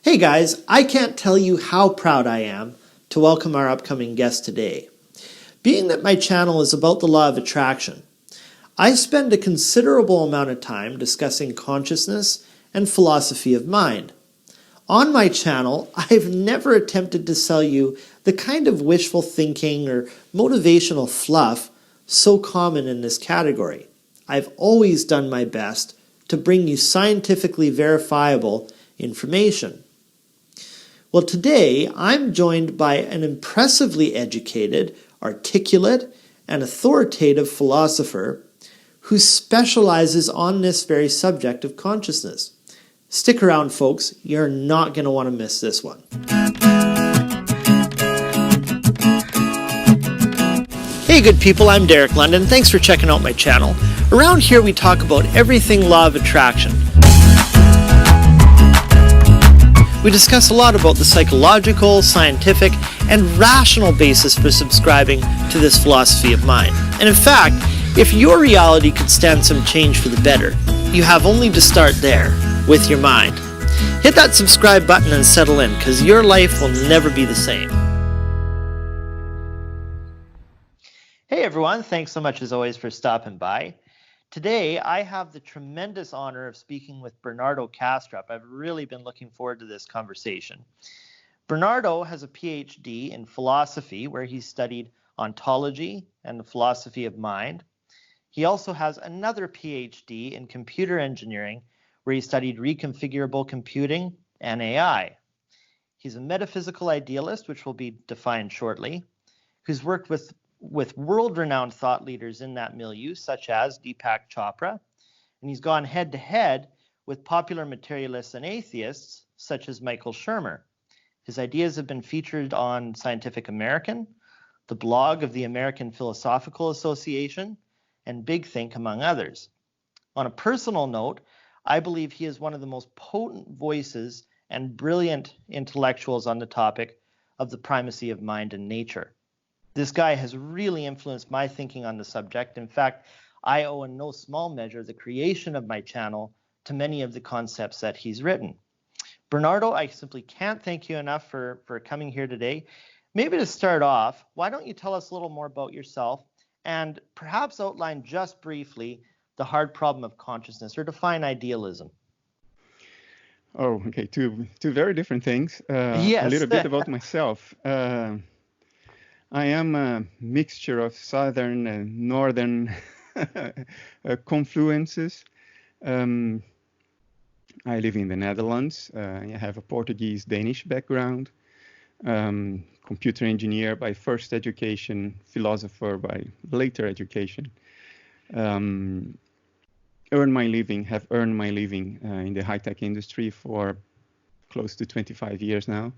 Hey guys, I can't tell you how proud I am to welcome our upcoming guest today. Being that my channel is about the law of attraction, I spend a considerable amount of time discussing consciousness and philosophy of mind. On my channel, I've never attempted to sell you the kind of wishful thinking or motivational fluff so common in this category. I've always done my best to bring you scientifically verifiable information. Well, today I'm joined by an impressively educated, articulate, and authoritative philosopher who specializes on this very subject of consciousness. Stick around, folks. You're not going to want to miss this one. Hey, good people. I'm Derek London. Thanks for checking out my channel. Around here, we talk about everything law of attraction. We discuss a lot about the psychological, scientific, and rational basis for subscribing to this philosophy of mind. And in fact, if your reality could stand some change for the better, you have only to start there, with your mind. Hit that subscribe button and settle in, because your life will never be the same. Hey everyone, thanks so much as always for stopping by. Today, I have the tremendous honor of speaking with Bernardo Kastrup. I've really been looking forward to this conversation. Bernardo has a Ph.D. in philosophy, where he studied ontology and the philosophy of mind. He also has another Ph.D. in computer engineering, where he studied reconfigurable computing and AI. He's a metaphysical idealist, which will be defined shortly, who's worked with world-renowned thought leaders in that milieu, such as Deepak Chopra, and he's gone head-to-head with popular materialists and atheists, such as Michael Shermer. His ideas have been featured on Scientific American, the blog of the American Philosophical Association, and Big Think, among others. On a personal note, I believe he is one of the most potent voices and brilliant intellectuals on the topic of the primacy of mind and nature. This guy has really influenced my thinking on the subject. In fact, I owe in no small measure the creation of my channel to many of the concepts that he's written. Bernardo, I simply can't thank you enough for coming here today. Maybe to start off, why don't you tell us a little more about yourself and perhaps outline just briefly the hard problem of consciousness, or define idealism? Oh, okay, two very different things. Yes. A little bit about myself. I am a mixture of southern and northern confluences. I live in the Netherlands. I have a Portuguese-Danish background. Computer engineer by first education, philosopher by later education. Have earned my living in the high-tech industry for close to 25 years now.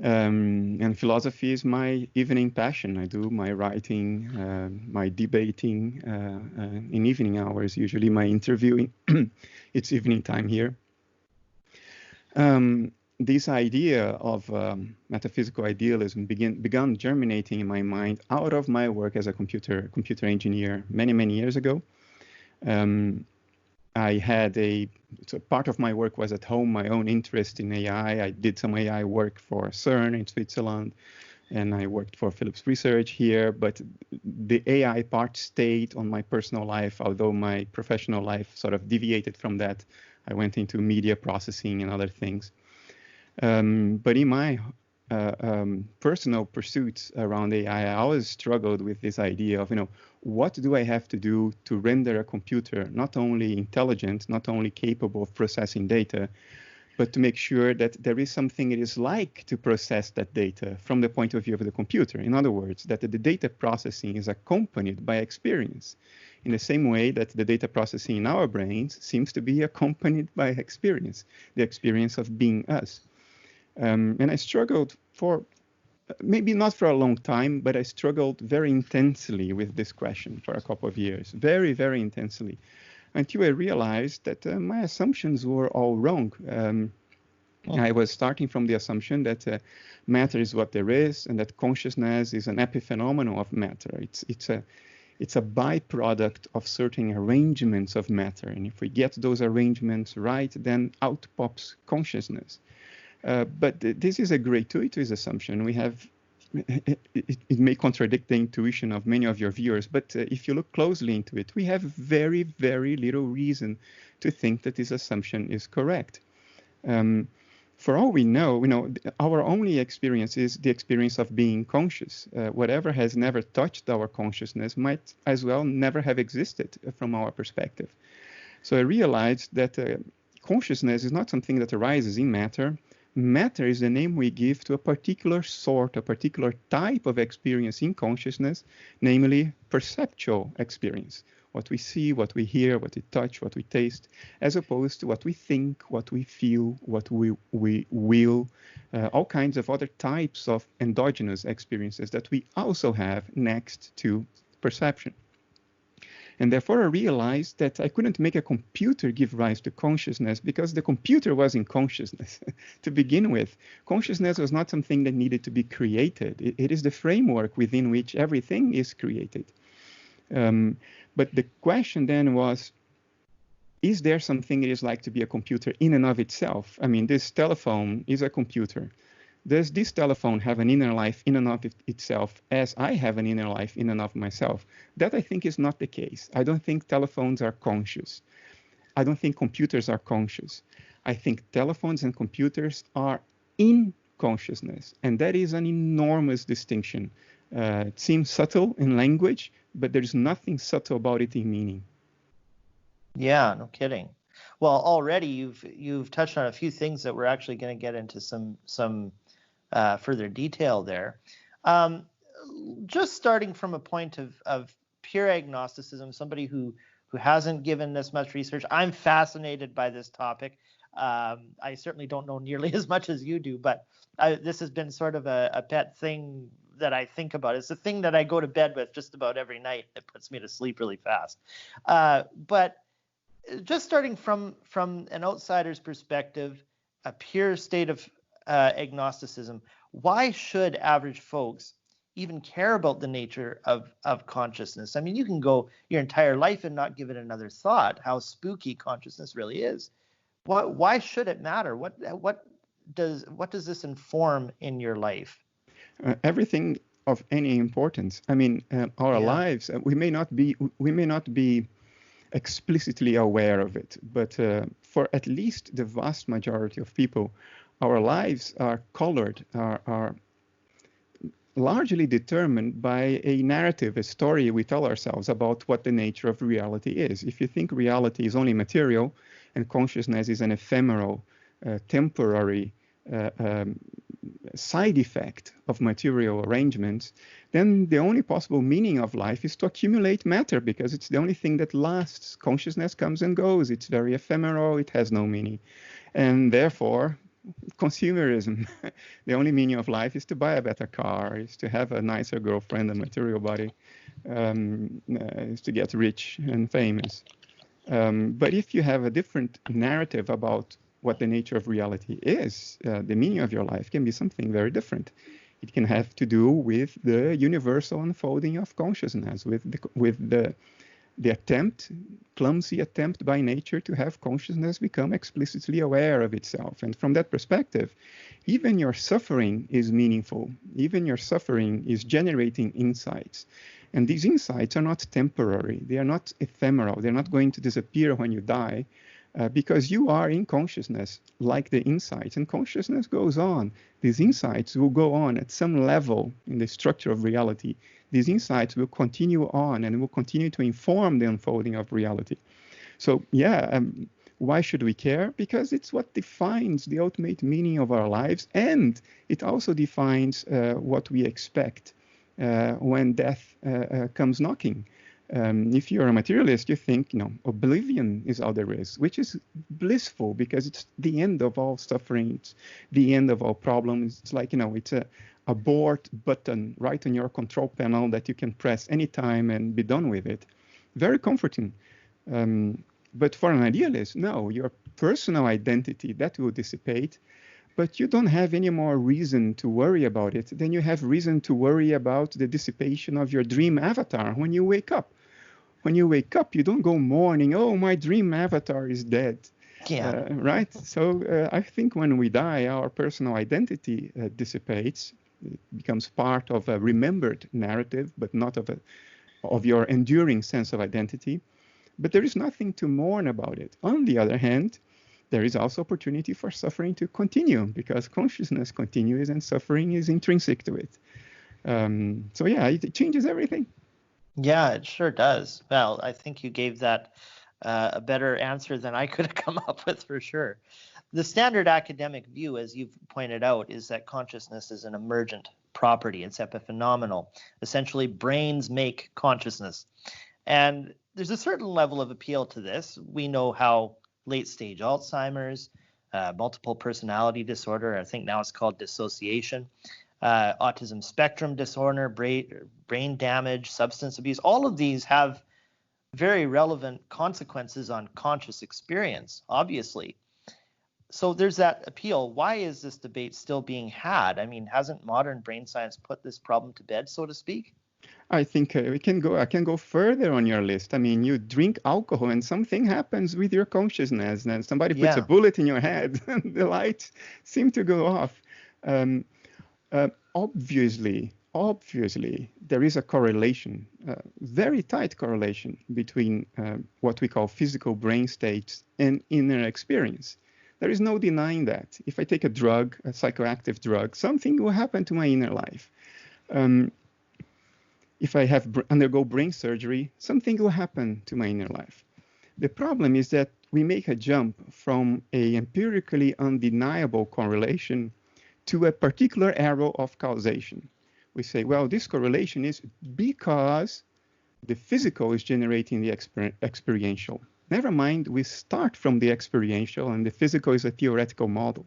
And philosophy is my evening passion. I do my writing, my debating in evening hours, usually my interviewing. It's evening time here. This idea of metaphysical idealism began germinating in my mind out of my work as a computer engineer many years ago. I had so part of my work was at home, my own interest in AI. I did some AI work for CERN in Switzerland, and I worked for Philips Research here, but the AI part stayed on my personal life, although my professional life sort of deviated from that. I went into media processing and other things. But in my personal pursuits around AI, I always struggled with this idea of, what do I have to do to render a computer not only intelligent, not only capable of processing data, but to make sure that there is something it is like to process that data from the point of view of the computer. In other words, that the data processing is accompanied by experience, in the same way that the data processing in our brains seems to be accompanied by experience, the experience of being us. And I struggled for, maybe not for a long time, but I struggled very intensely with this question for a couple of years, very intensely, until I realized that my assumptions were all wrong. I was starting from the assumption that matter is what there is, and that consciousness is an epiphenomenon of matter. It's a byproduct of certain arrangements of matter, and if we get those arrangements right, then out pops consciousness. But this is a gratuitous assumption. It may contradict the intuition of many of your viewers, but if you look closely into it, we have very, very little reason to think that this assumption is correct. For all we know, our only experience is the experience of being conscious. Whatever has never touched our consciousness might as well never have existed from our perspective. So I realized that consciousness is not something that arises in matter. Matter is the name we give to a particular type of experience in consciousness, namely perceptual experience. What we see, what we hear, what we touch, what we taste, as opposed to what we think, what we feel, what we will, all kinds of other types of endogenous experiences that we also have next to perception. And therefore I realized that I couldn't make a computer give rise to consciousness because the computer was in consciousness to begin with. Consciousness was not something that needed to be created. It is the framework within which everything is created. But the question then was, is there something it is like to be a computer in and of itself? I mean, this telephone is a computer. Does this telephone have an inner life in and of itself as I have an inner life in and of myself? That I think is not the case. I don't think telephones are conscious. I don't think computers are conscious. I think telephones and computers are in consciousness, and that is an enormous distinction. It seems subtle in language, but there's nothing subtle about it in meaning. Yeah, no kidding. Well, already you've touched on a few things that we're actually going to get into some further detail there. Just starting from a point of pure agnosticism, somebody who hasn't given this much research, I'm fascinated by this topic. I certainly don't know nearly as much as you do, but this has been sort of a pet thing that I think about. It's the thing that I go to bed with just about every night. It puts me to sleep really fast. But just starting from an outsider's perspective, a pure state of agnosticism, why should average folks even care about the nature of consciousness? I mean, you can go your entire life and not give it another thought, how spooky consciousness really is. Why should it matter? What does this inform in your life? Everything of any importance. I mean, our lives, we may not be explicitly aware of it, but for at least the vast majority of people, our lives are colored, are largely determined by a narrative, a story we tell ourselves about what the nature of reality is. If you think reality is only material and consciousness is an ephemeral, temporary side effect of material arrangements, then the only possible meaning of life is to accumulate matter, because it's the only thing that lasts. Consciousness comes and goes. It's very ephemeral. It has no meaning. And therefore, consumerism, the only meaning of life is to buy a better car, is to have a nicer girlfriend, a material body, is to get rich and famous. But if you have a different narrative about what the nature of reality is, the meaning of your life can be something very different. It can have to do with the universal unfolding of consciousness, with the clumsy attempt by nature to have consciousness become explicitly aware of itself. And from that perspective, even your suffering is meaningful. Even your suffering is generating insights. And these insights are not temporary. They are not ephemeral. They're not going to disappear when you die. Because you are in consciousness, like the insights, and consciousness goes on. These insights will go on at some level in the structure of reality. These insights will continue on and will continue to inform the unfolding of reality. So, why should we care? Because it's what defines the ultimate meaning of our lives, and it also defines what we expect when death comes knocking. If you're a materialist, you think, oblivion is all there is, which is blissful because it's the end of all suffering. It's the end of all problems. It's like, it's a abort button right on your control panel that you can press anytime and be done with it. Very comforting. But for an idealist, no, your personal identity, that will dissipate. But you don't have any more reason to worry about it than you have reason to worry about the dissipation of your dream avatar when you wake up. When you wake up, you don't go mourning, oh, my dream avatar is dead. Yeah. Right? So I think when we die, our personal identity dissipates. It becomes part of a remembered narrative, but not of your enduring sense of identity. But there is nothing to mourn about it. On the other hand, there is also opportunity for suffering to continue because consciousness continues and suffering is intrinsic to it. So yeah, it changes everything. Yeah, it sure does. Well, I think you gave that a better answer than I could have come up with for sure. The standard academic view, as you've pointed out, is that consciousness is an emergent property. It's epiphenomenal. Essentially, brains make consciousness. And there's a certain level of appeal to this. We know how late-stage Alzheimer's, multiple personality disorder, I think now it's called dissociation, autism spectrum disorder, brain damage, substance abuse, all of these have very relevant consequences on conscious experience, obviously. So there's that appeal. Why is this debate still being had? I mean, hasn't modern brain science put this problem to bed, so to speak? I think I can go further on your list. I mean, you drink alcohol and something happens with your consciousness, and somebody puts a bullet in your head, and the lights seem to go off. Obviously, there is a correlation, very tight correlation between what we call physical brain states and inner experience. There is no denying that. If I take a drug, a psychoactive drug, something will happen to my inner life. If I undergo brain surgery, something will happen to my inner life. The problem is that we make a jump from a empirically undeniable correlation to a particular arrow of causation. We say, well, this correlation is because the physical is generating the experiential. Never mind, we start from the experiential, and the physical is a theoretical model.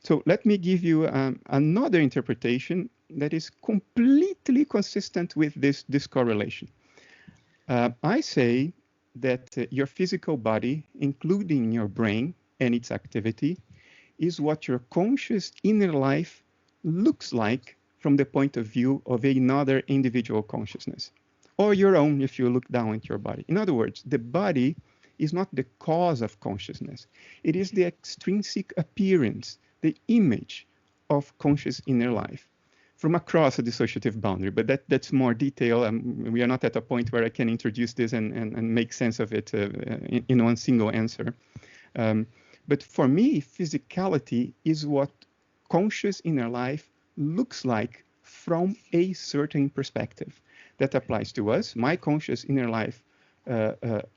So let me give you another interpretation that is completely consistent with this correlation. I say that your physical body, including your brain and its activity, is what your conscious inner life looks like from the point of view of another individual consciousness, or your own if you look down at your body. In other words, the body is not the cause of consciousness. It is the extrinsic appearance, the image of conscious inner life from across a dissociative boundary. But that's more detail. We are not at a point where I can introduce this and make sense of it in one single answer. But for me, physicality is what conscious inner life looks like from a certain perspective. That applies to us. My conscious inner life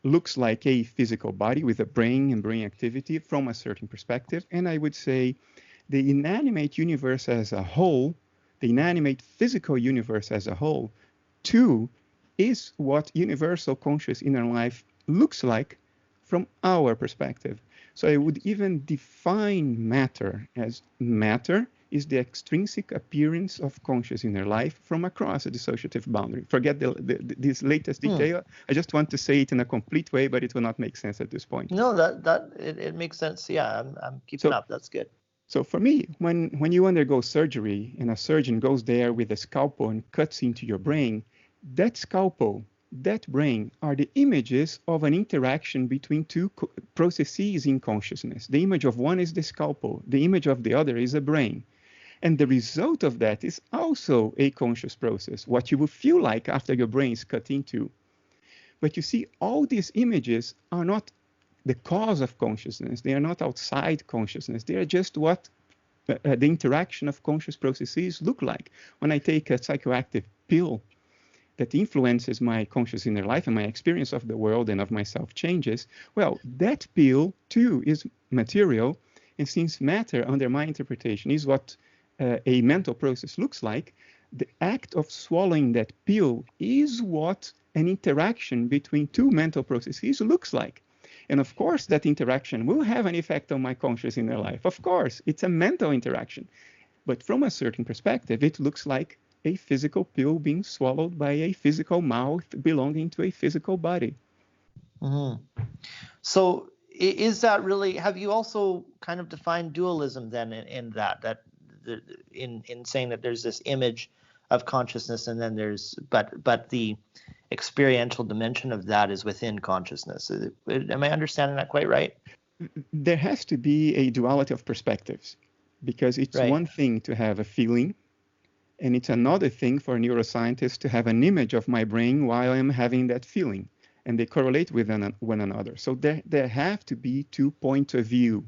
looks like a physical body with a brain and brain activity from a certain perspective. And I would say the inanimate universe as a whole, the inanimate physical universe as a whole, too, is what universal conscious inner life looks like from our perspective. So I would even define matter as matter is the extrinsic appearance of conscious inner life from across a dissociative boundary. Forget this latest detail. I just want to say it in a complete way, but it will not make sense at this point. No, it makes sense. Yeah, I'm keeping up. That's good. So for me, when you undergo surgery and a surgeon goes there with a scalpel and cuts into your brain, that scalpel, that brain are the images of an interaction between two processes in consciousness. The image of one is the scalpel. The image of the other is a brain. And the result of that is also a conscious process, what you will feel like after your brain is cut into. But you see, all these images are not the cause of consciousness. They are not outside consciousness. They are just what the interaction of conscious processes look like. When I take a psychoactive pill that influences my conscious inner life and my experience of the world and of myself changes, well, that pill too is material. And since matter, under my interpretation, is what a mental process looks like, the act of swallowing that pill is what an interaction between two mental processes looks like. And of course, that interaction will have an effect on my conscious inner life. Of course, it's a mental interaction. But from a certain perspective, it looks like a physical pill being swallowed by a physical mouth belonging to a physical body. Mm-hmm. So is that really, have you also kind of defined dualism then in that in saying that there's this image of consciousness, and then but the experiential dimension of that is within consciousness. Am I understanding that quite right? There has to be a duality of perspectives, because it's Right. one thing to have a feeling, and it's another thing for a neuroscientist to have an image of my brain while I'm having that feeling, and they correlate with one another. So there have to be 2 points of view.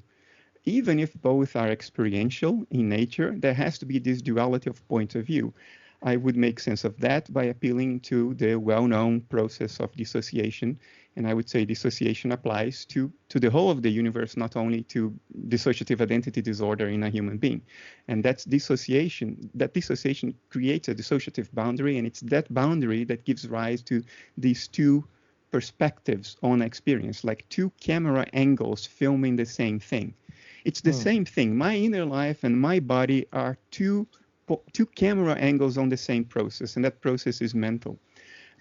Even if both are experiential in nature, there has to be this duality of point of view. I would make sense of that by appealing to the well-known process of dissociation. And I would say dissociation applies to the whole of the universe, not only to dissociative identity disorder in a human being. And that's dissociation. That dissociation creates a dissociative boundary, and it's that boundary that gives rise to these 2 perspectives on experience, like 2 camera angles filming the same thing. It's the same thing. My inner life and my body are two camera angles on the same process, and that process is mental.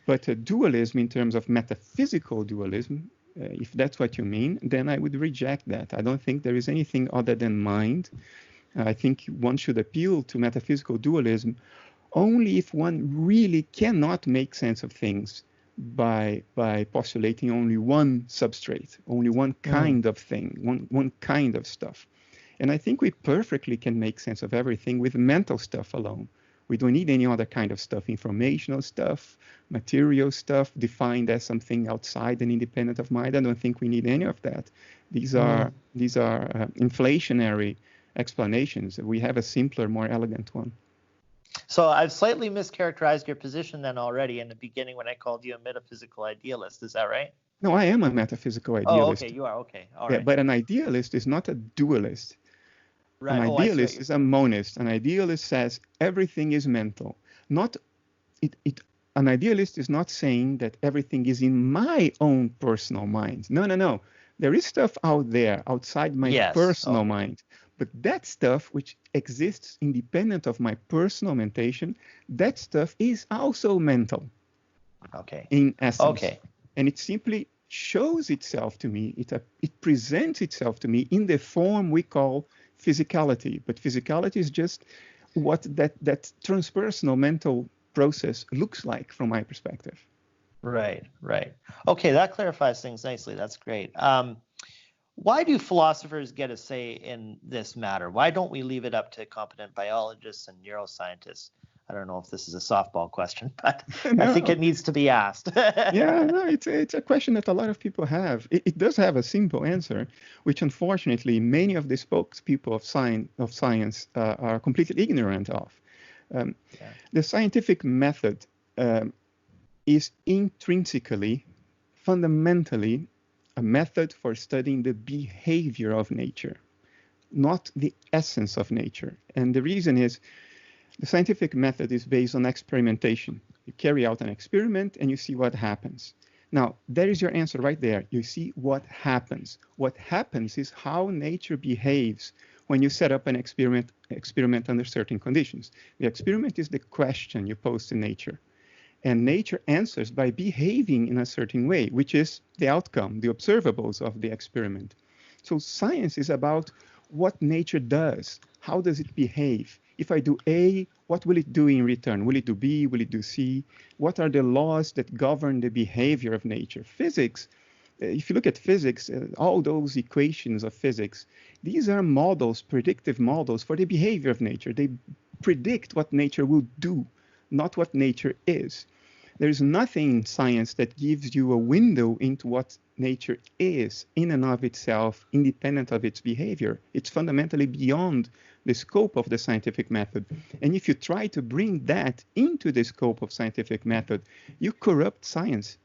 But a dualism, in terms of metaphysical dualism, if that's what you mean, then I would reject that. I don't think there is anything other than mind. I think one should appeal to metaphysical dualism only if one really cannot make sense of things by postulating only one substrate, only one kind of thing, one kind of stuff. And I think we perfectly can make sense of everything with mental stuff alone. We don't need any other kind of stuff, informational stuff, material stuff, defined as something outside and independent of mind. I don't think we need any of that. These are inflationary explanations. We have a simpler, more elegant one. So I've slightly mischaracterized your position then already in the beginning when I called you a metaphysical idealist. Is that right? No, I am a metaphysical idealist. Oh, okay, you are. Okay, all yeah, right. But an idealist is not a dualist. Right. An idealist is a monist. An idealist says everything is mental. An idealist is not saying that everything is in my own personal mind. No. There is stuff out there outside my personal mind. But that stuff which exists independent of my personal mentation, that stuff is also mental. Okay. In essence. Okay. And it simply shows itself to me. It presents itself to me in the form we call physicality. But physicality is just what that transpersonal mental process looks like from my perspective. Right. Okay, that clarifies things nicely. That's great. Why do philosophers get a say in this matter? Why don't we leave it up to competent biologists and neuroscientists? I don't know if this is a softball question, but no. I think it needs to be asked. It's a question that a lot of people have. It does have a simple answer, which unfortunately many of the spokespeople of science are completely ignorant of. The scientific method is intrinsically, fundamentally, a method for studying the behavior of nature, not the essence of nature. And the reason is the scientific method is based on experimentation. You carry out an experiment and you see what happens. Now, there is your answer right there. You see what happens. What happens is how nature behaves when you set up an experiment under certain conditions. The experiment is the question you pose to nature. And nature answers by behaving in a certain way, which is the outcome, the observables of the experiment. So science is about what nature does. How does it behave? If I do A, what will it do in return? Will it do B? Will it do C? What are the laws that govern the behavior of nature? Physics, if you look at physics, all those equations of physics, these are models, predictive models for the behavior of nature. They predict what nature will do, not what nature is. There is nothing in science that gives you a window into what nature is in and of itself, independent of its behavior. It's fundamentally beyond the scope of the scientific method. And if you try to bring that into the scope of scientific method, you corrupt science.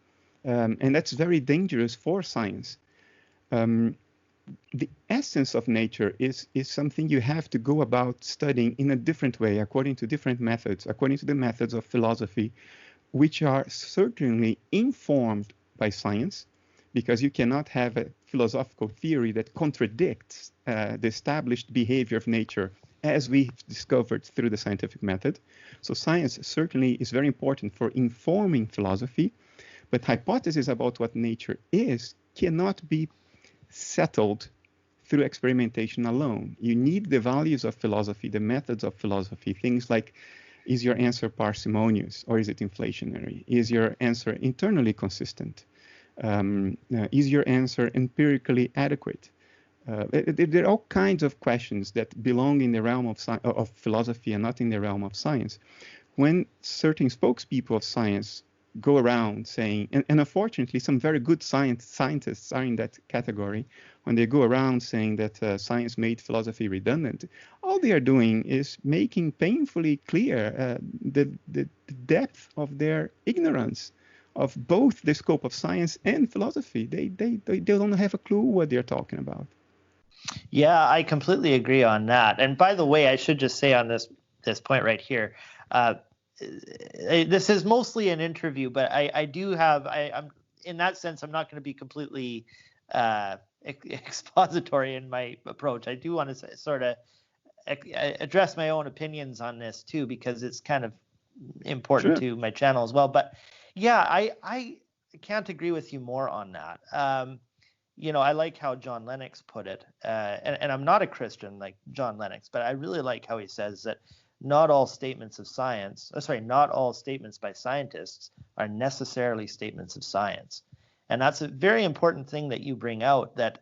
And that's very dangerous for science. The essence of nature is something you have to go about studying in a different way, according to different methods, according to the methods of philosophy, which are certainly informed by science, because you cannot have a philosophical theory that contradicts the established behavior of nature as we've discovered through the scientific method. So science certainly is very important for informing philosophy, but hypotheses about what nature is cannot be settled through experimentation alone. You need the values of philosophy, the methods of philosophy, things like Is your answer parsimonious or is it inflationary? Is your answer internally consistent? Is your answer empirically adequate? There are all kinds of questions that belong in the realm of philosophy and not in the realm of science. When certain spokespeople of science go around saying, and unfortunately some very good scientists are in that category, when they go around saying that science made philosophy redundant, all they are doing is making painfully clear the depth of their ignorance of both the scope of science and philosophy. They don't have a clue what they're talking about. Yeah, I completely agree on that. And by the way, I should just say on this point right here, this is mostly an interview, but I'm in that sense, I'm not going to be completely expository in my approach. I do want to sort of address my own opinions on this too, because it's kind of important to my channel as well. But yeah, I can't agree with you more on that. I like how John Lennox put it, and I'm not a Christian like John Lennox, but I really like how he says that not all statements by scientists are necessarily statements of science. And that's a very important thing that you bring out, that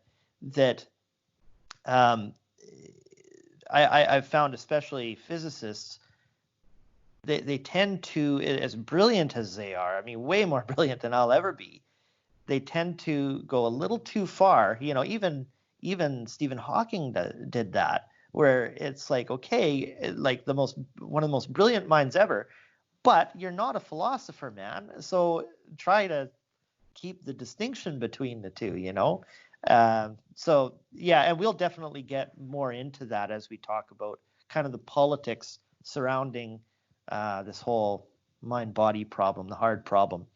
I've found, especially physicists, they tend to, as brilliant as they are, I mean, way more brilliant than I'll ever be, they tend to go a little too far. Even Stephen Hawking did that, where it's like, okay, like one of the most brilliant minds ever, but you're not a philosopher, man. So try to keep the distinction between the two, So yeah, and we'll definitely get more into that as we talk about kind of the politics surrounding this whole mind-body problem, the hard problem.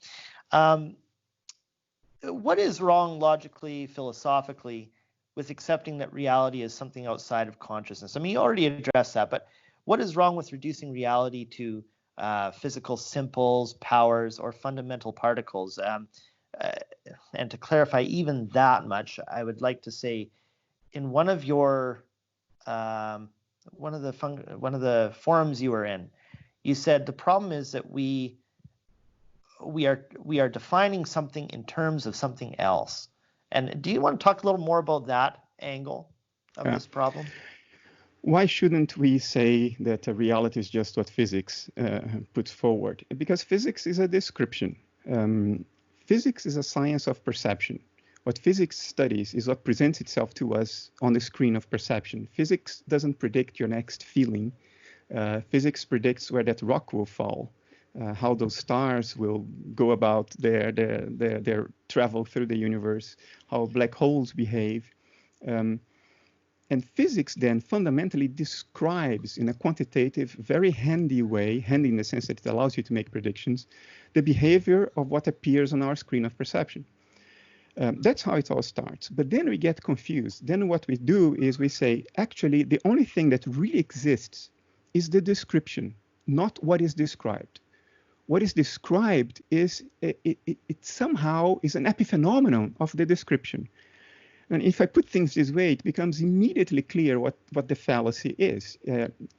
What is wrong logically, philosophically, with accepting that reality is something outside of consciousness? I mean, you already addressed that, but what is wrong with reducing reality to physical simples, powers, or fundamental particles? And to clarify even that much, I would like to say, in one of your one of the forums you were in, you said the problem is that we are defining something in terms of something else. And do you want to talk a little more about that angle of this problem? Why shouldn't we say that reality is just what physics puts forward? Because physics is a description. Physics is a science of perception. What physics studies is what presents itself to us on the screen of perception. Physics doesn't predict your next feeling. Physics predicts where that rock will fall, how those stars will go about their travel through the universe, how black holes behave. And physics then fundamentally describes in a quantitative, very handy way, handy in the sense that it allows you to make predictions, the behavior of what appears on our screen of perception. That's how it all starts. But then we get confused. Then what we do is we say, actually, the only thing that really exists is the description, not what is described. What is described is, it somehow is an epiphenomenon of the description. And if I put things this way, it becomes immediately clear what the fallacy is.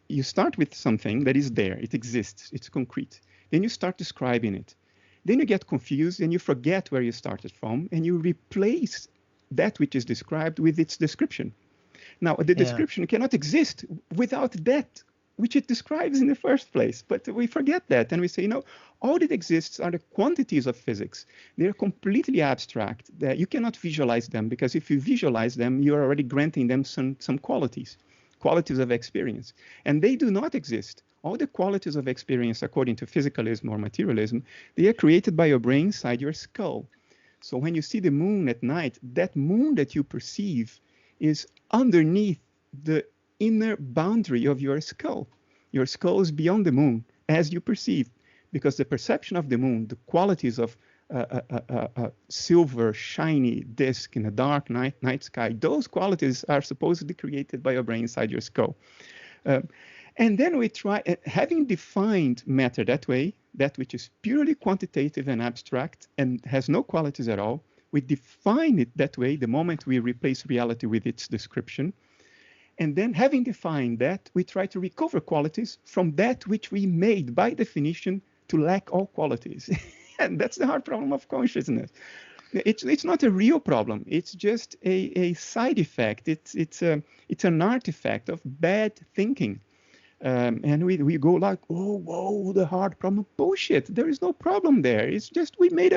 You start with something that is there, it exists, it's concrete. Then you start describing it. Then you get confused and you forget where you started from, and you replace that which is described with its description. Now, the description cannot exist without that which it describes in the first place. But we forget that, and we say, all that exists are the quantities of physics. They're completely abstract. You cannot visualize them, because if you visualize them, you're already granting them some qualities of experience. And they do not exist. All the qualities of experience, according to physicalism or materialism, they are created by your brain inside your skull. So when you see the moon at night, that moon that you perceive is underneath the inner boundary of your skull. Your skull is beyond the moon as you perceive, because the perception of the moon, the qualities of a silver, shiny disk in a dark night sky, those qualities are supposedly created by your brain inside your skull. And then we try, having defined matter that way, that which is purely quantitative and abstract and has no qualities at all, we define it that way the moment we replace reality with its description. And then having defined that, we try to recover qualities from that which we made by definition to lack all qualities. And that's the hard problem of consciousness. It's not a real problem. It's just a side effect. It's an artifact of bad thinking. And we go like, oh, whoa, the hard problem. Bullshit. There is no problem there. It's just we made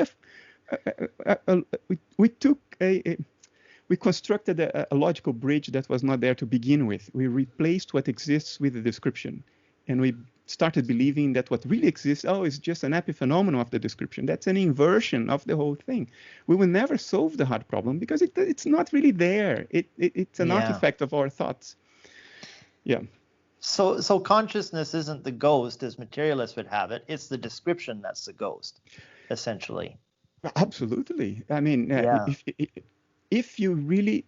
we constructed a logical bridge that was not there to begin with. We replaced what exists with a description. And we started believing that what really exists, is just an epiphenomenon of the description. That's an inversion of the whole thing. We will never solve the hard problem because it's not really there. It's an artifact of our thoughts. Yeah. So consciousness isn't the ghost as materialists would have it. It's the description that's the ghost, essentially. Absolutely. I mean, if you really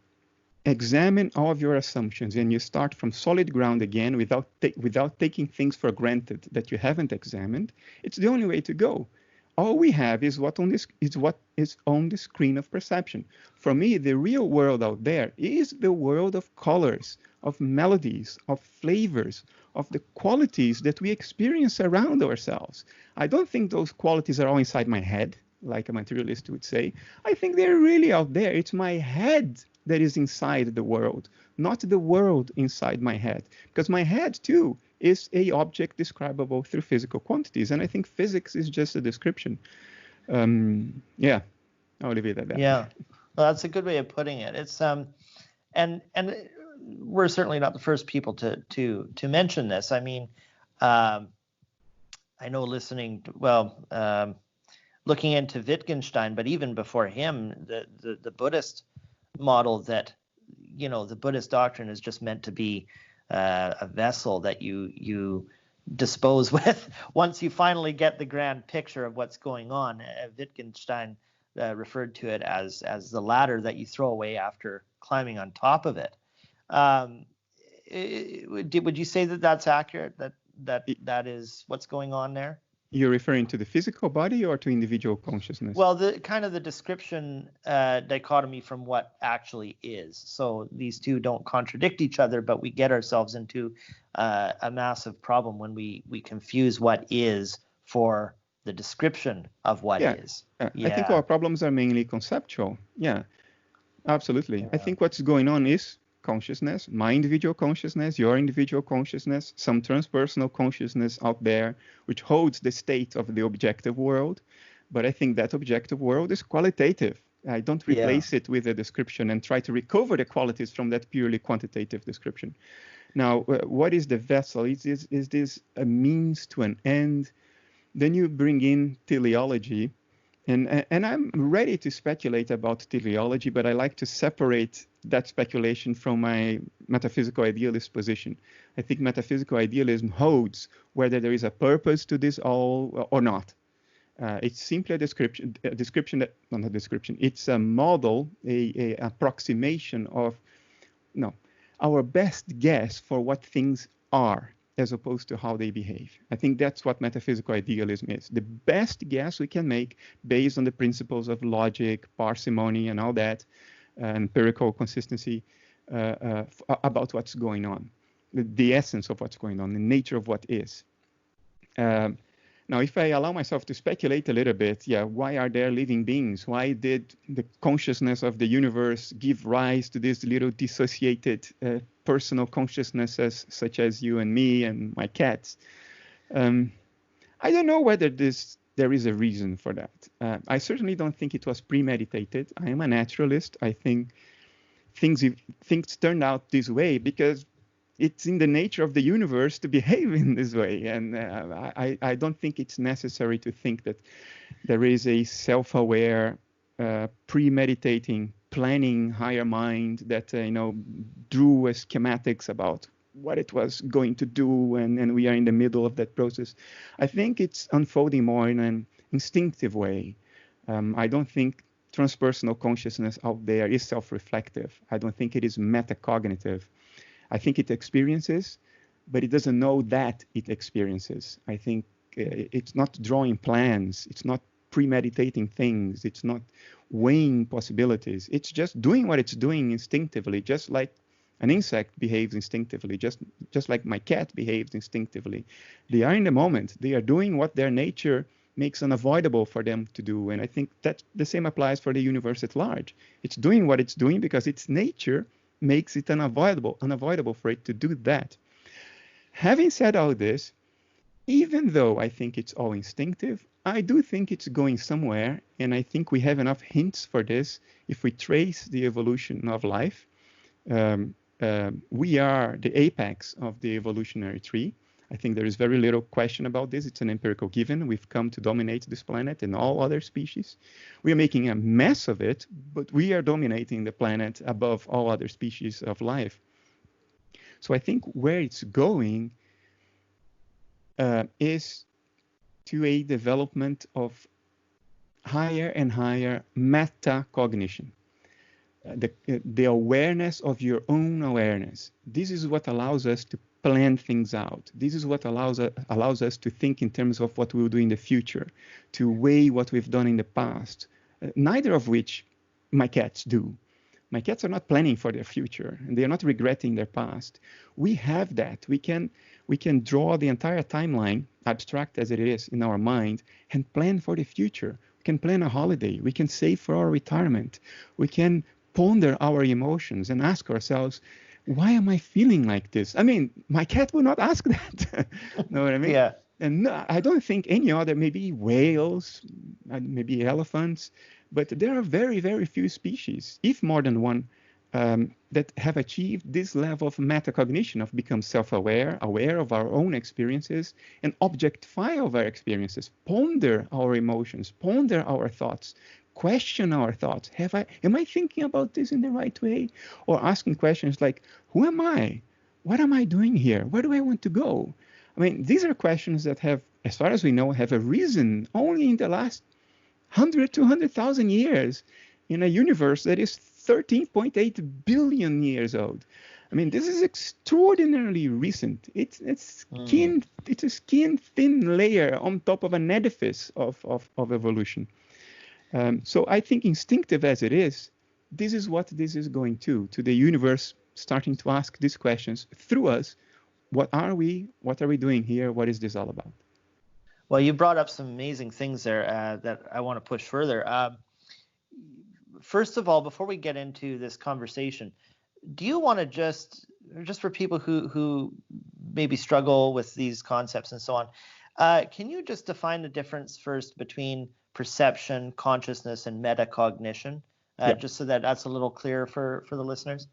examine all of your assumptions and you start from solid ground again without taking things for granted that you haven't examined, it's the only way to go. All we have is what is on the screen of perception. For me, the real world out there is the world of colors, of melodies, of flavors, of the qualities that we experience around ourselves. I don't think those qualities are all inside my head, like a materialist would say. I think they're really out there. It's my head that is inside the world, not the world inside my head. Because my head, too, is a object describable through physical quantities. And I think physics is just a description. I'll leave it at that. Yeah, well, that's a good way of putting it. It's and we're certainly not the first people to mention this. I mean, I know looking into Wittgenstein, but even before him, the Buddhist model that, the Buddhist doctrine is just meant to be a vessel that you dispose with once you finally get the grand picture of what's going on. Wittgenstein referred to it as the ladder that you throw away after climbing on top of it. Would you say that that's accurate? That is what's going on there? You're referring to the physical body or to individual consciousness? Well, the kind of the description dichotomy from what actually is. So these two don't contradict each other, but we get ourselves into a massive problem when we confuse what is for the description of what is. I think our problems are mainly conceptual. Yeah, absolutely. I think what's going on is consciousness, my individual consciousness, your individual consciousness, some transpersonal consciousness out there, which holds the state of the objective world. But I think that objective world is qualitative. I don't replace it with a description and try to recover the qualities from that purely quantitative description. Now, what is the vessel? Is this a means to an end? Then you bring in teleology. And I'm ready to speculate about teleology, but I like to separate that speculation from my metaphysical idealist position. I think metaphysical idealism holds whether there is a purpose to this all or not. It's simply a description. It's a model, a approximation of our best guess for what things are, as opposed to how they behave. I think that's what metaphysical idealism is. The best guess we can make based on the principles of logic, parsimony, and all that, empirical consistency about what's going on, the essence of what's going on, the nature of what is. Now, if I allow myself to speculate a little bit, why are there living beings? Why did the consciousness of the universe give rise to this little dissociated personal consciousnesses, such as you and me and my cats? I don't know whether there is a reason for that. I certainly don't think it was premeditated. I am a naturalist. I think things turned out this way because it's in the nature of the universe to behave in this way. And I don't think it's necessary to think that there is a self-aware, premeditating, planning higher mind that drew schematics about what it was going to do, and we are in the middle of that process. I think it's unfolding more in an instinctive way. I don't think transpersonal consciousness out there is self-reflective. I don't think it is metacognitive. I think it experiences, but it doesn't know that it experiences. I think it's not drawing plans. It's not premeditating things. It's not weighing possibilities. It's just doing what it's doing instinctively, just like An insect behaves instinctively, just like my cat behaves instinctively. They are in the moment. They are doing what their nature makes unavoidable for them to do. And I think that the same applies for the universe at large. It's doing what it's doing because its nature makes it unavoidable for it to do that. Having said all this, even though I think it's all instinctive, I do think it's going somewhere, and I think we have enough hints for this if we trace the evolution of life. We are the apex of the evolutionary tree. I think there is very little question about this. It's an empirical given. We've come to dominate this planet and all other species. We are making a mess of it, but we are dominating the planet above all other species of life. So I think where it's going is to a development of higher and higher metacognition. The awareness of your own awareness. This is what allows us to plan things out. This is what allows us to think in terms of what we'll do in the future, to weigh what we've done in the past, neither of which my cats do. My cats are not planning for their future, and they are not regretting their past. We have that. We can draw the entire timeline, abstract as it is, in our mind, and plan for the future. We can plan a holiday. We can save for our retirement. We can ponder our emotions and ask ourselves, why am I feeling like this? I mean, my cat will not ask that. Know what I mean? Yeah. And no, I don't think any other, maybe whales, maybe elephants, but there are very, very few species, if more than one, that have achieved this level of metacognition, of become self-aware, aware of our own experiences, and objectify of our experiences, ponder our emotions, ponder our thoughts, question our thoughts. Am I thinking about this in the right way? Or asking questions like, who am I? What am I doing here? Where do I want to go? I mean, these are questions that have, as far as we know, have arisen only in the last 100, 200,000 years in a universe that is 13.8 billion years old. I mean, this is extraordinarily recent. It's a skin thin layer on top of an edifice of evolution. So I think, instinctive as it is, this is what this is going to the universe starting to ask these questions through us. What are we? What are we doing here? What is this all about? Well, you brought up some amazing things there that I want to push further. First of all, before we get into this conversation, do you want to just for people who maybe struggle with these concepts and so on, can you just define the difference first between perception, consciousness, and metacognition, just so that that's a little clearer for the listeners?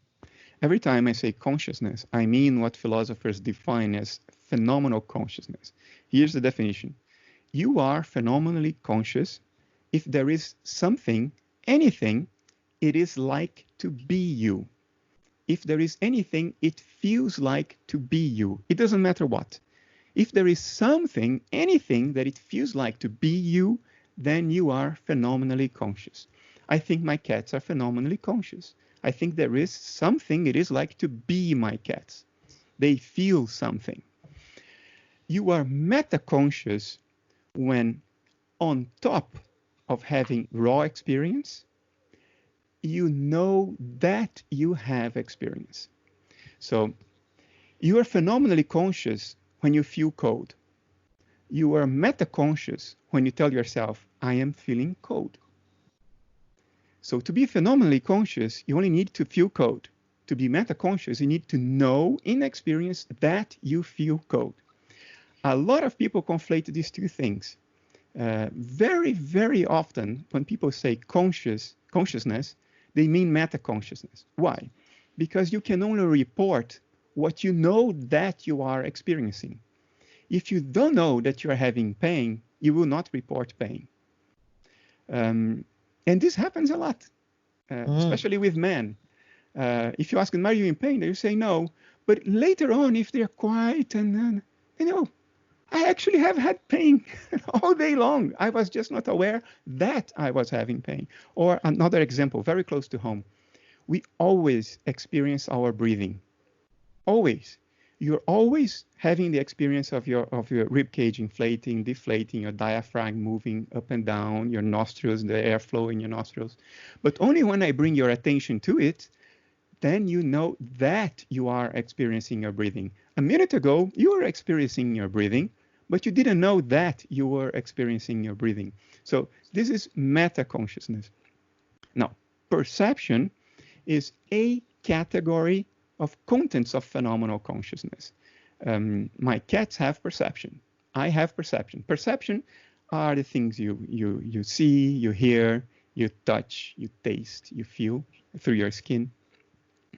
Every time I say consciousness, I mean what philosophers define as phenomenal consciousness. Here's the definition. You are phenomenally conscious if there is something, anything, it is like to be you. If there is anything, it feels like to be you. It doesn't matter what. If there is something, anything that it feels like to be you, then you are phenomenally conscious. I think my cats are phenomenally conscious. I think there is something it is like to be my cats. They feel something. You are meta-conscious when, on top of having raw experience, you know that you have experience. So you are phenomenally conscious when you feel cold. You are meta-conscious when you tell yourself, I am feeling cold. So to be phenomenally conscious, you only need to feel cold. To be meta-conscious, you need to know in experience that you feel cold. A lot of people conflate these two things. Very, very often, when people say consciousness, they mean meta-consciousness. Why? Because you can only report what you know that you are experiencing. If you don't know that you are having pain, you will not report pain. And this happens a lot, especially with men. If you ask them, are you in pain? They say no. But later on, if they're quiet and, I actually have had pain all day long. I was just not aware that I was having pain. Or another example, very close to home. We always experience our breathing. Always. You're always having the experience of your rib cage inflating, deflating, your diaphragm moving up and down, your nostrils, the airflow in your nostrils. But only when I bring your attention to it, then you know that you are experiencing your breathing. A minute ago, you were experiencing your breathing, but you didn't know that you were experiencing your breathing. So this is meta-consciousness. Now, perception is a category of contents of phenomenal consciousness. My cats have perception. I have perception. Perception are the things you see, you hear, you touch, you taste, you feel through your skin.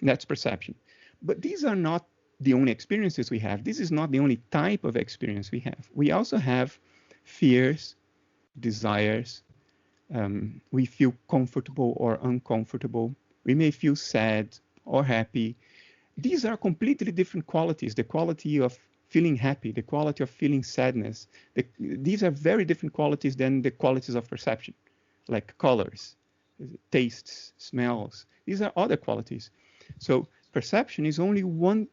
That's perception. But these are not the only experiences we have. This is not the only type of experience we have. We also have fears, desires. We feel comfortable or uncomfortable. We may feel sad or happy. These are completely different qualities. The quality of feeling happy, the quality of feeling sadness. These are very different qualities than the qualities of perception, like colors, tastes, smells. These are other qualities. So perception is only one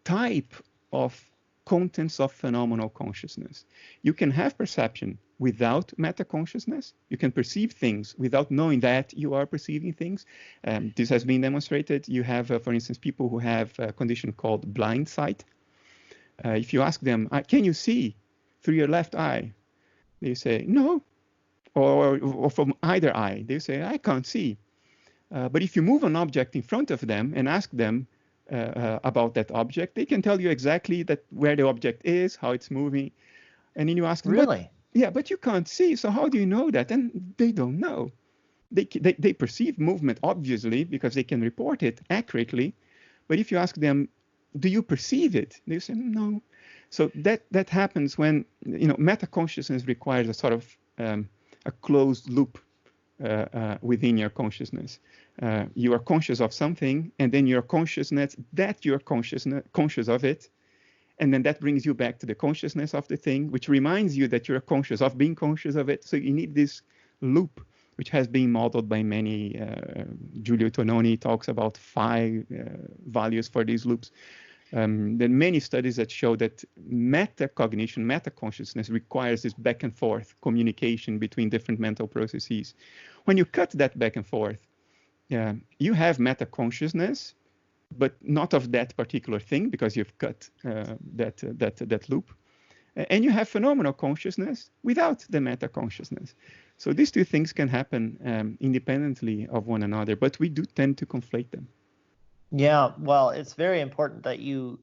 type of contents of phenomenal consciousness. You can have perception without meta-consciousness. You can perceive things without knowing that you are perceiving things. This has been demonstrated. You have, for instance, people who have a condition called blind sight. If you ask them, can you see through your left eye? They say, no. Or from either eye. They say, I can't see. But if you move an object in front of them and ask them about that object, they can tell you exactly where the object is, how it's moving. And then you ask them, really? But you can't see, so how do you know that? And they don't know. They perceive movement, obviously, because they can report it accurately. But if you ask them, do you perceive it? They say, no. So that happens when, meta-consciousness requires a sort of a closed loop within your consciousness. You are conscious of something, and then your consciousness, that you're conscious of it, and then that brings you back to the consciousness of the thing, which reminds you that you're conscious of being conscious of it. So you need this loop, which has been modeled by many. Giulio Tononi talks about 5 values for these loops. There are many studies that show that metacognition, meta-consciousness requires this back and forth communication between different mental processes. When you cut that back and forth, you have meta-consciousness, but not of that particular thing because you've cut that loop. And you have phenomenal consciousness without the meta-consciousness. So these two things can happen independently of one another, but we do tend to conflate them. Yeah, well, it's very important that you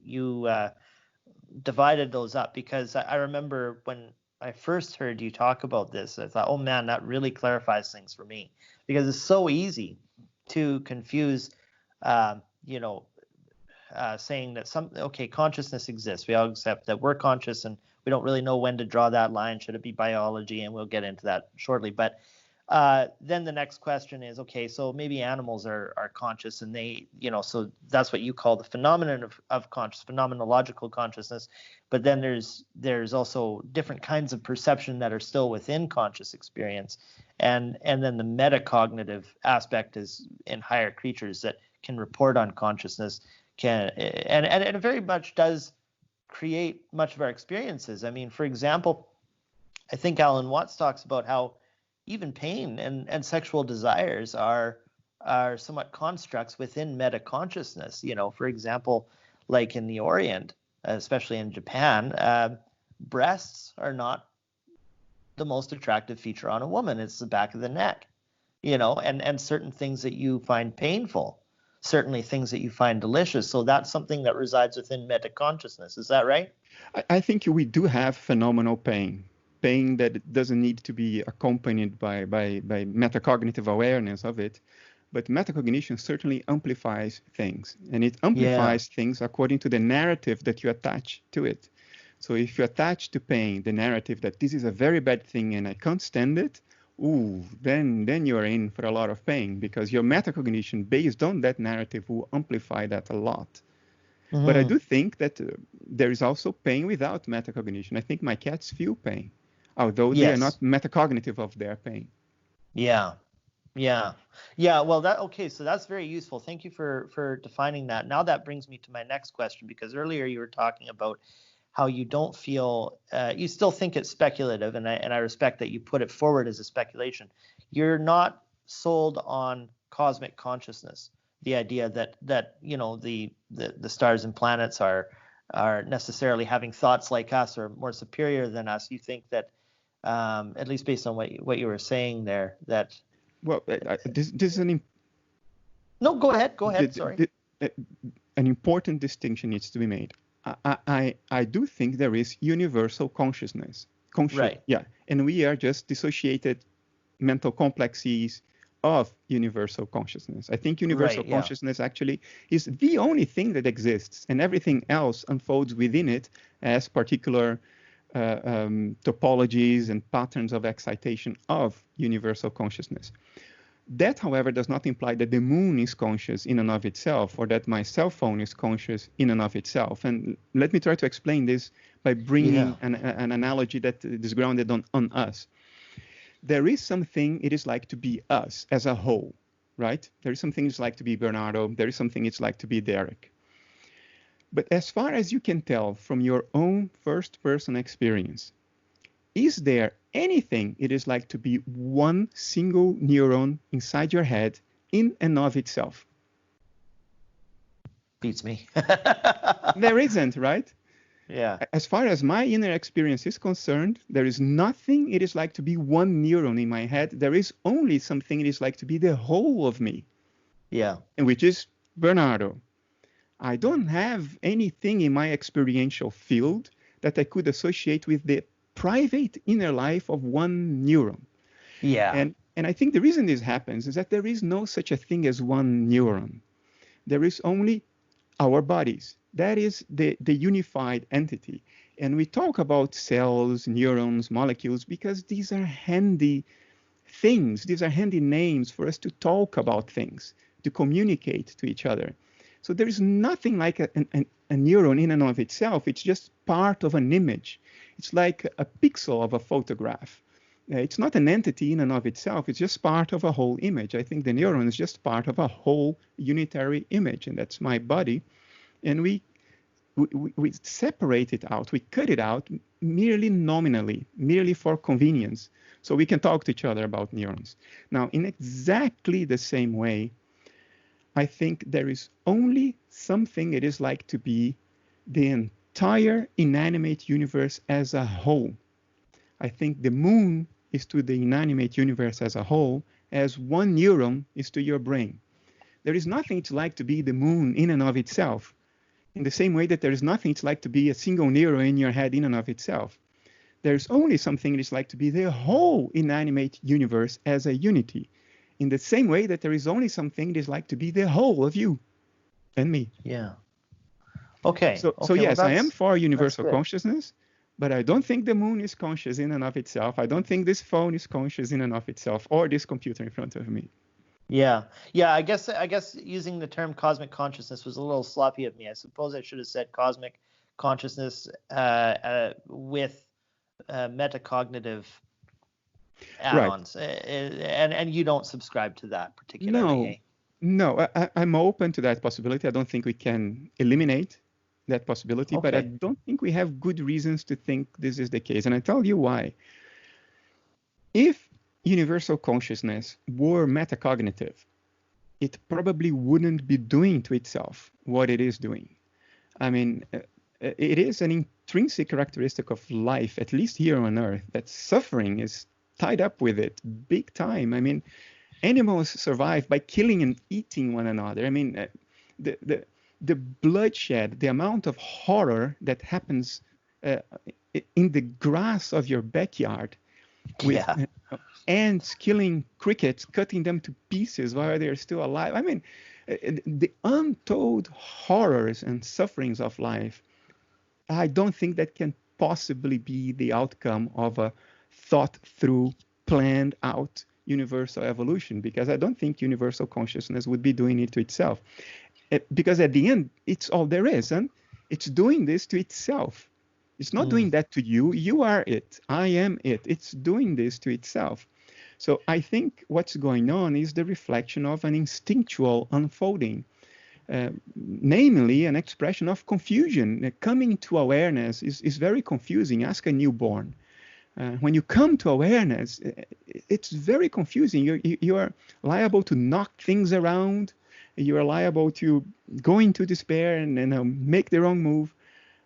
divided those up, because I remember when I first heard you talk about this, I thought, oh man, that really clarifies things for me, because it's so easy to confuse, saying that consciousness exists. We all accept that we're conscious, and we don't really know when to draw that line. Should it be biology? And we'll get into that shortly. But then the next question is, okay, so maybe animals are conscious, and they, so that's what you call the phenomenon of conscious, phenomenological consciousness. But then there's also different kinds of perception that are still within conscious experience. And then the metacognitive aspect is in higher creatures that can report on consciousness, and it very much does create much of our experiences. I mean, for example, I think Alan Watts talks about how even pain and sexual desires are somewhat constructs within meta-consciousness. For example, like in the Orient, especially in Japan, breasts are not the most attractive feature on a woman. It's the back of the neck, and certain things that you find painful, certainly things that you find delicious. So that's something that resides within meta-consciousness. Is that right? I think we do have phenomenal pain that doesn't need to be accompanied by metacognitive awareness of it. But metacognition certainly amplifies things, and it amplifies things according to the narrative that you attach to it. So if you attach to pain the narrative that this is a very bad thing and I can't stand it, then you're in for a lot of pain, because your metacognition based on that narrative will amplify that a lot. Mm-hmm. But I do think that there is also pain without metacognition. I think my cats feel pain, although they are not metacognitive of their pain. Yeah. Well, so that's very useful. Thank you for defining that. Now that brings me to my next question, because earlier you were talking about how you don't feel, you still think it's speculative, and I respect that you put it forward as a speculation. You're not sold on cosmic consciousness. the idea that the stars and planets are necessarily having thoughts like us or more superior than us. You think that, at least based on what you were saying there, that. Well, this is an. No, go ahead. Sorry. An important distinction needs to be made. I do think there is universal consciousness. Right. Yeah, and we are just dissociated mental complexes of universal consciousness. I think universal consciousness actually is the only thing that exists, and everything else unfolds within it as particular topologies and patterns of excitation of universal consciousness. That, however, does not imply that the moon is conscious in and of itself, or that my cell phone is conscious in and of itself. And let me try to explain this by bringing an analogy that is grounded on us. There is something it is like to be us as a whole, right? There is something it's like to be Bernardo. There is something it's like to be Derek. But as far as you can tell from your own first-person experience, is there anything it is like to be one single neuron inside your head in and of itself? Beats me. There isn't, right? Yeah. As far as my inner experience is concerned, there is nothing it is like to be one neuron in my head. There is only something it is like to be the whole of me. Yeah. And which is Bernardo. I don't have anything in my experiential field that I could associate with the private inner life of one neuron. Yeah. And I think the reason this happens is that there is no such a thing as one neuron. There is only our bodies. That is the unified entity. And we talk about cells, neurons, molecules, because these are handy things. These are handy names for us to talk about things, to communicate to each other. So there is nothing like a neuron in and of itself. It's just part of an image. It's like a pixel of a photograph. It's not an entity in and of itself. It's just part of a whole image. I think the neuron is just part of a whole unitary image, and that's my body. And we separate it out. We cut it out merely nominally, merely for convenience, so we can talk to each other about neurons. Now, in exactly the same way, I think there is only something it is like to be the entire inanimate universe as a whole. I think the moon is to the inanimate universe as a whole as one neuron is to your brain. There is nothing it's like to be the moon in and of itself, in the same way that there is nothing it's like to be a single neuron in your head in and of itself. There's only something it's like to be the whole inanimate universe as a unity, in the same way that there is only something it is like to be the whole of you and me. Yeah. Okay. So yes, I am for universal consciousness, but I don't think the moon is conscious in and of itself. I don't think this phone is conscious in and of itself, or this computer in front of me. Yeah. I guess using the term cosmic consciousness was a little sloppy of me. I suppose I should have said cosmic consciousness with metacognitive add-ons. Right. And you don't subscribe to that particularly. No, I'm open to that possibility. I don't think we can eliminate that possibility, but I don't think we have good reasons to think this is the case. And I tell you why. If universal consciousness were metacognitive, it probably wouldn't be doing to itself what it is doing. I mean, it is an intrinsic characteristic of life, at least here on Earth, that suffering is tied up with it big time. I mean, animals survive by killing and eating one another. I mean, the bloodshed, the amount of horror that happens in the grass of your backyard, with ants killing crickets, cutting them to pieces while they're still alive. I mean, the untold horrors and sufferings of life, I don't think that can possibly be the outcome of a thought through, planned out universal evolution, because I don't think universal consciousness would be doing it to itself. Because at the end, it's all there is, and it's doing this to itself. It's not doing that to you. You are it. I am it. It's doing this to itself. So I think what's going on is the reflection of an instinctual unfolding, namely an expression of confusion. Coming to awareness is very confusing. Ask a newborn. When you come to awareness, it's very confusing. You are liable to knock things around. you are liable to go into despair and make the wrong move.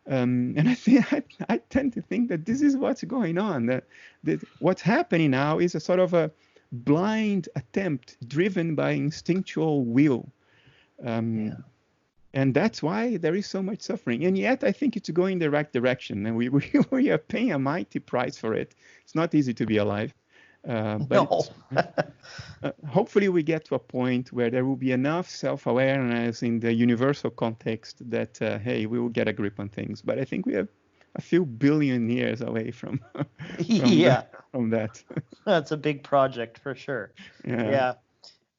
And I tend to think that this is what's going on. That what's happening now is a sort of a blind attempt driven by instinctual will. And that's why there is so much suffering. And yet I think it's going in the right direction. And we are paying a mighty price for it. It's not easy to be alive. But hopefully we get to a point where there will be enough self-awareness in the universal context that, hey, we will get a grip on things. But I think we are a few billion years away from that. That's a big project for sure. Yeah.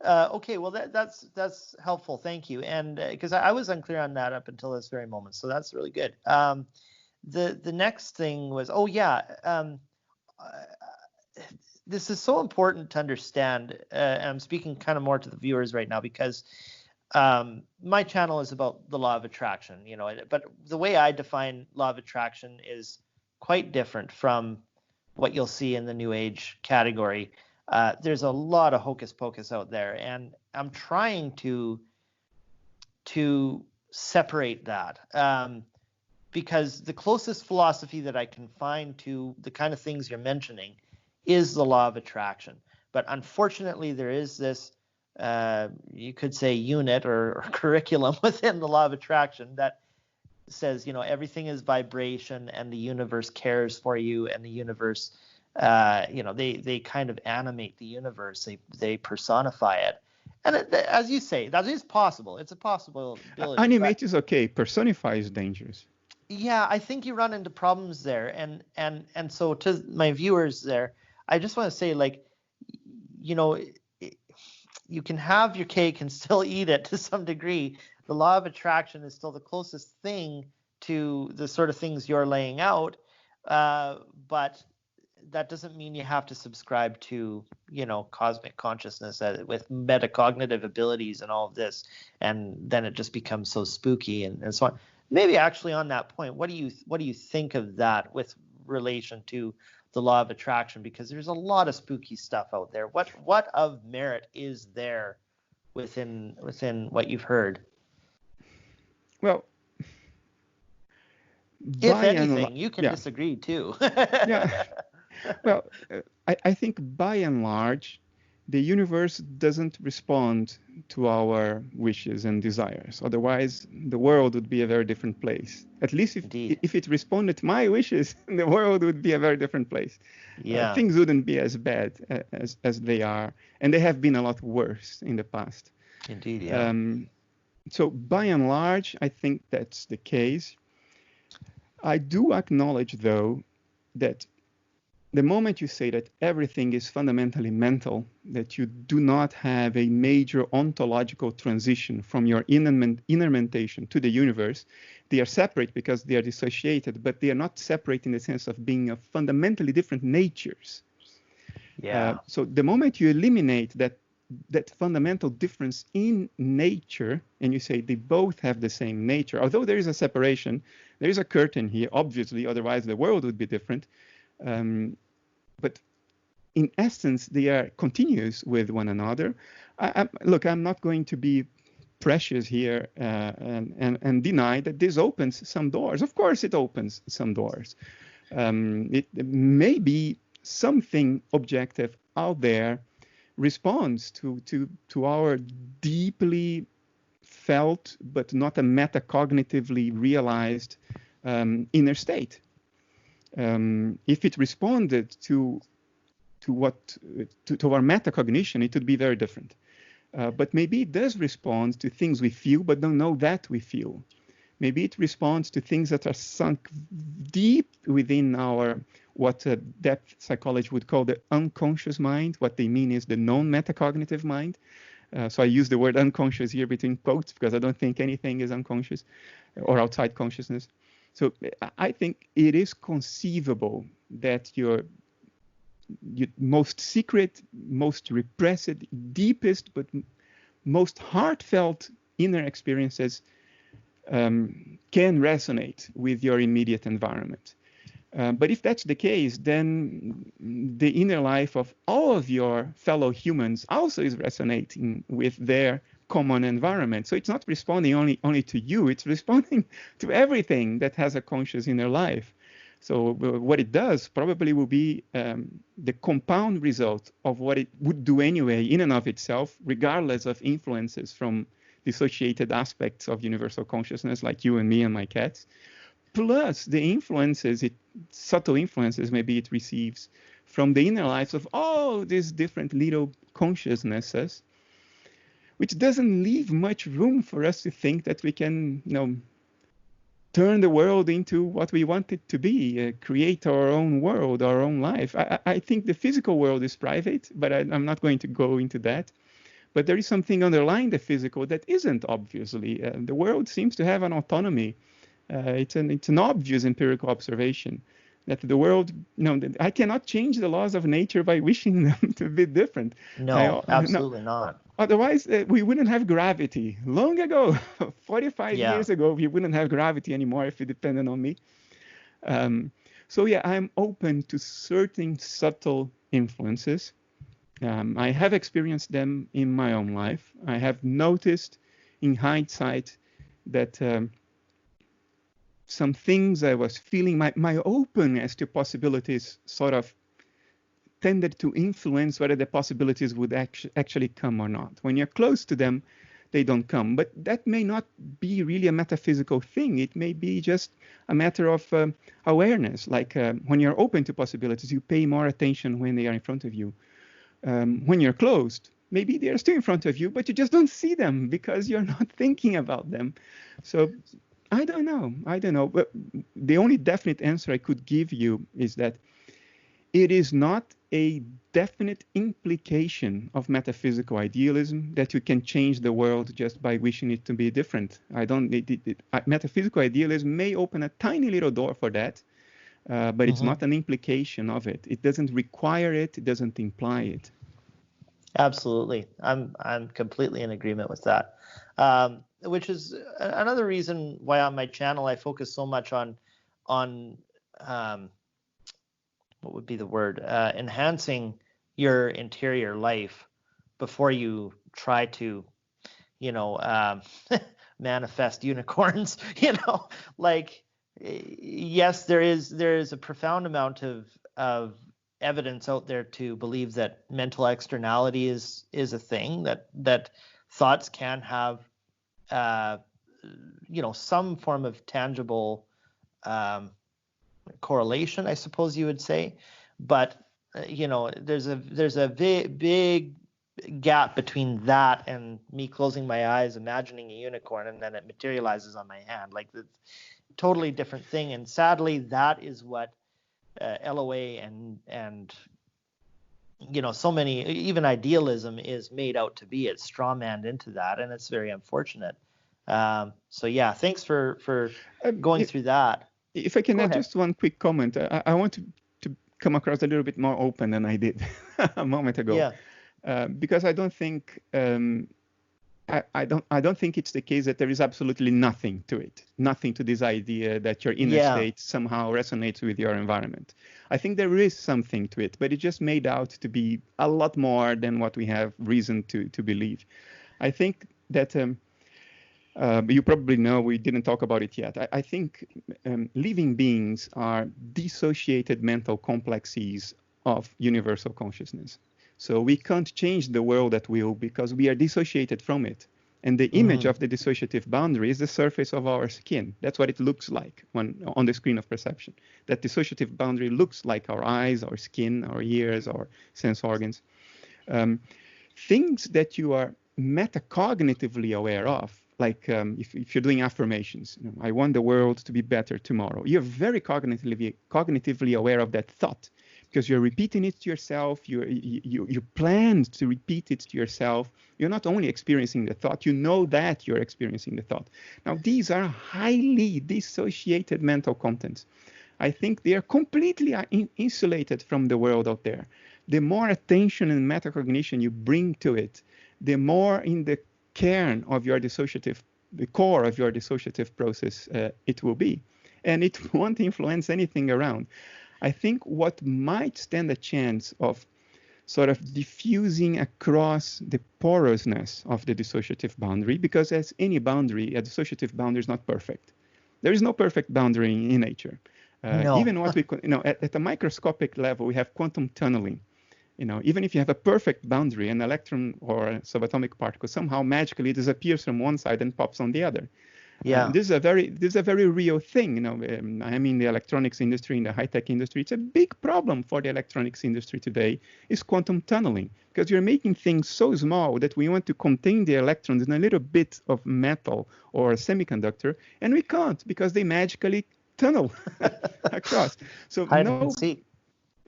Okay, well that's helpful. Thank you. And because I was unclear on that up until this very moment, so that's really good. The next thing was, this is so important to understand, and I'm speaking kind of more to the viewers right now because my channel is about the law of attraction, but the way I define law of attraction is quite different from what you'll see in the New Age category. There's a lot of hocus pocus out there, and I'm trying to separate that because the closest philosophy that I can find to the kind of things you're mentioning is the law of attraction. But unfortunately, there is this, you could say, unit or curriculum within the law of attraction that says, everything is vibration and the universe cares for you, and the universe, they kind of animate the universe. They personify it. And as you say, that is possible. It's a possibility. Animate is okay. Personify is dangerous. Yeah, I think you run into problems there. And so to my viewers there, I just want to say, you can have your cake and still eat it to some degree. The law of attraction is still the closest thing to the sort of things you're laying out, but that doesn't mean you have to subscribe to, cosmic consciousness with metacognitive abilities and all of this, and then it just becomes so spooky and so on. Maybe actually on that point, what do you think of that with relation to the law of attraction? Because there's a lot of spooky stuff out there. What of merit is there within what you've heard? Well, if anything, you can disagree too. Yeah. Well, I think by and large, the universe doesn't respond to our wishes and desires. Otherwise, the world would be a very different place. At least if it responded to my wishes, the world would be a very different place. Yeah. Things wouldn't be as bad as they are. And they have been a lot worse in the past. Indeed, yeah. So by and large, I think that's the case. I do acknowledge, though, that the moment you say that everything is fundamentally mental, that you do not have a major ontological transition from your inner mentation to the universe, they are separate because they are dissociated, but they are not separate in the sense of being of fundamentally different natures. Yeah. So the moment you eliminate that fundamental difference in nature, and you say they both have the same nature, although there is a separation, there is a curtain here, obviously, otherwise the world would be different. But in essence, they are continuous with one another. Look, I'm not going to be precious here and deny that this opens some doors. Of course, it opens some doors. It may be something objective out there responds to our deeply felt but not a metacognitively realized inner state. If it responded to our metacognition, it would be very different. But maybe it does respond to things we feel but don't know that we feel. Maybe it responds to things that are sunk deep within our, what depth psychology would call the unconscious mind. What they mean is the non-metacognitive mind. So I use the word unconscious here between quotes because I don't think anything is unconscious or outside consciousness. So I think it is conceivable that your most secret, most repressed, deepest, but most heartfelt inner experiences can resonate with your immediate environment. But if that's the case, then the inner life of all of your fellow humans also is resonating with their common environment. So it's not responding only to you, it's responding to everything that has a conscious inner life. So what it does probably will be the compound result of what it would do anyway in and of itself, regardless of influences from dissociated aspects of universal consciousness like you and me and my cats, plus the influences, subtle influences maybe it receives from the inner lives of all these different little consciousnesses, which doesn't leave much room for us to think that we can, turn the world into what we want it to be, create our own world, our own life. I think the physical world is private, but I'm not going to go into that. But there is something underlying the physical that isn't, obviously. The world seems to have an autonomy. It's an obvious empirical observation that the world, I cannot change the laws of nature by wishing them to be different. No, absolutely not. Otherwise, we wouldn't have gravity. Long ago, 45 years ago, we wouldn't have gravity anymore if it depended on me. So yeah, I'm open to certain subtle influences. I have experienced them in my own life. I have noticed in hindsight that some things I was feeling, my openness to possibilities sort of tended to influence whether the possibilities would actually come or not. When you're close to them, they don't come. But that may not be really a metaphysical thing. It may be just a matter of awareness. Like when you're open to possibilities, you pay more attention when they are in front of you. When you're closed, maybe they're still in front of you, but you just don't see them because you're not thinking about them. So I don't know. But the only definite answer I could give you is that it is not a definite implication of metaphysical idealism that you can change the world just by wishing it to be different. Metaphysical idealism may open a tiny little door for that, but it's not an implication of it. It doesn't require it. It doesn't imply it. Absolutely. I'm completely in agreement with that. Which is another reason why on my channel I focus so much on what would be the word, enhancing your interior life before you try to, manifest unicorns. Like, yes, there is a profound amount of evidence out there to believe that mental externality is a thing, that thoughts can have some form of tangible correlation, I suppose you would say, but there's a big gap between that and me closing my eyes, imagining a unicorn, and then it materializes on my hand. Like, the totally different thing. And sadly, that is what LOA and so many, even idealism, is made out to be. It's strawmanned into that, and it's very unfortunate. So yeah, thanks for going through that. If I can add just one quick comment, I want to come across a little bit more open than I did a moment ago. Yeah. Because I don't think I don't think it's the case that there is absolutely nothing to it, nothing to this idea that your inner state somehow resonates with your environment. I think there is something to it, but it's just made out to be a lot more than what we have reason to believe. I think that you probably know, we didn't talk about it yet. I think living beings are dissociated mental complexes of universal consciousness. So we can't change the world at will because we are dissociated from it. And the image of the dissociative boundary is the surface of our skin. That's what it looks like on the screen of perception. That dissociative boundary looks like our eyes, our skin, our ears, our sense organs. Things that you are metacognitively aware of, like if you're doing affirmations, I want the world to be better tomorrow. You're very cognitively aware of that thought because you're repeating it to yourself. You planned to repeat it to yourself. You're not only experiencing the thought, you know that you're experiencing the thought. Now, these are highly dissociated mental contents. I think they are completely insulated from the world out there. The more attention and metacognition you bring to it, the more in the kern of your the core of your dissociative process it will be. And it won't influence anything around. I think what might stand a chance of sort of diffusing across the porousness of the dissociative boundary, because as any boundary, a dissociative boundary is not perfect. There is no perfect boundary in nature. No. Even what we, at a microscopic level, we have quantum tunneling. Even if you have a perfect boundary, an electron or a subatomic particle somehow magically disappears from one side and pops on the other. Yeah. This is a very real thing. I'm in the electronics industry, in the high-tech industry. It's a big problem for the electronics industry today, is quantum tunneling, because you're making things so small that we want to contain the electrons in a little bit of metal or a semiconductor, and we can't because they magically tunnel across. So Hide and seek.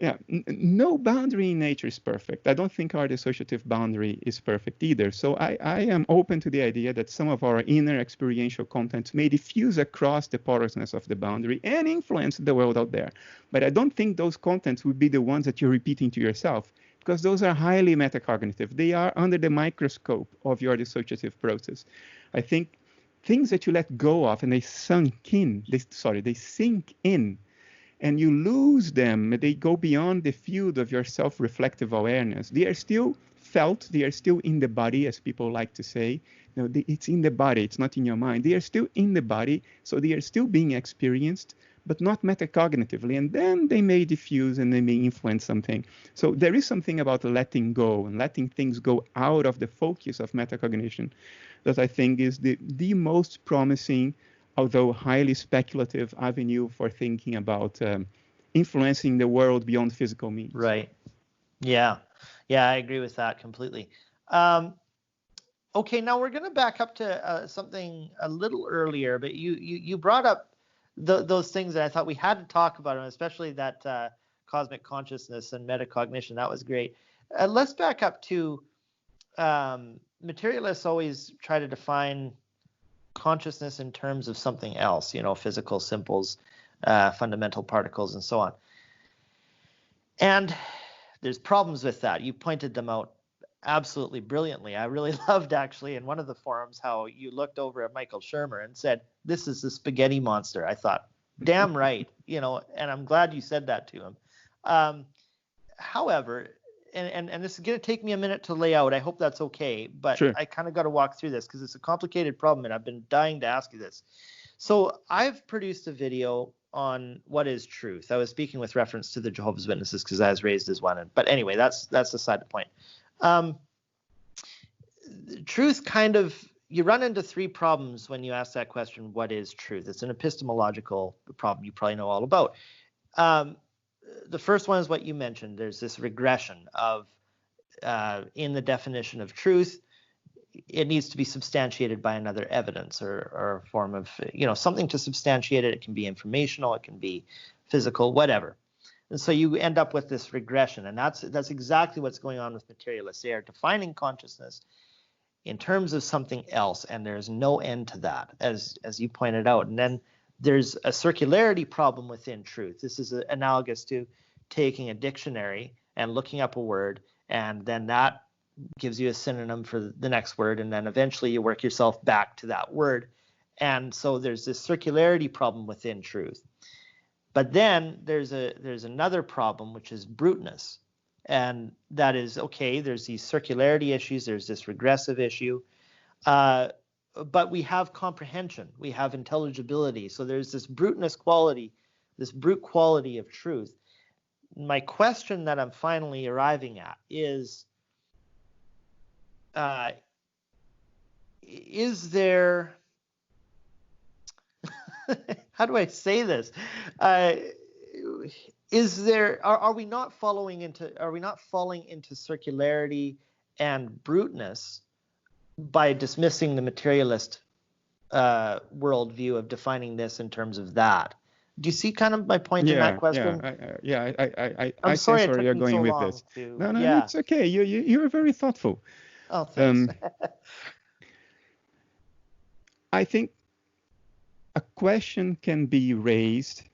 Yeah, no boundary in nature is perfect. I don't think our dissociative boundary is perfect either. So I am open to the idea that some of our inner experiential contents may diffuse across the porousness of the boundary and influence the world out there. But I don't think those contents would be the ones that you're repeating to yourself, because those are highly metacognitive. They are under the microscope of your dissociative process. I think things that you let go of and they sink in, and you lose them, they go beyond the field of your self-reflective awareness. They are still felt, they are still in the body, as people like to say. It's in the body, it's not in your mind. They are still in the body, so they are still being experienced, but not metacognitively. And then they may diffuse and they may influence something. So there is something about letting go and letting things go out of the focus of metacognition that I think is the most promising, although highly speculative, avenue for thinking about influencing the world beyond physical means. Right. Yeah, I agree with that completely. Okay, now we're going to back up to something a little earlier, but you brought up those things that I thought we had to talk about, and especially that cosmic consciousness and metacognition. That was great. Let's back up to materialists always try to define consciousness in terms of something else, physical simples, fundamental particles, and so on. And there's problems with that. You pointed them out absolutely brilliantly. I really loved, actually, in one of the forums, how you looked over at Michael Shermer and said, "This is the spaghetti monster." I thought, damn right, and I'm glad you said that to him. However, and this is going to take me a minute to lay out. I hope that's okay, but sure. I kind of got to walk through this because it's a complicated problem, and I've been dying to ask you this. So I've produced a video on what is truth. I was speaking with reference to the Jehovah's Witnesses because I was raised as one. But anyway, that's beside the point. Truth you run into three problems when you ask that question, what is truth? It's an epistemological problem you probably know all about. The first one is what you mentioned. There's this regression of, in the definition of truth, it needs to be substantiated by another evidence or a form of, something to substantiate it. It can be informational, it can be physical, whatever. And so you end up with this regression, and that's exactly what's going on with materialists. They are defining consciousness in terms of something else, and there's no end to that, as you pointed out. And then there's a circularity problem within truth. This is analogous to taking a dictionary and looking up a word, and then that gives you a synonym for the next word, and then eventually you work yourself back to that word. And so there's this circularity problem within truth. But then there's another problem, which is bruteness. And that is, okay, there's these circularity issues, there's this regressive issue, but we have comprehension, we have intelligibility. So there's this bruteness quality, this brute quality of truth. My question that I'm finally arriving at is there how do I say this? Are we not falling into circularity and bruteness by dismissing the materialist worldview of defining this in terms of that? Do you see kind of my point in that question? I'm sorry where you're going with this. No, it's okay. You're very thoughtful. Oh, thanks. I think a question can be raised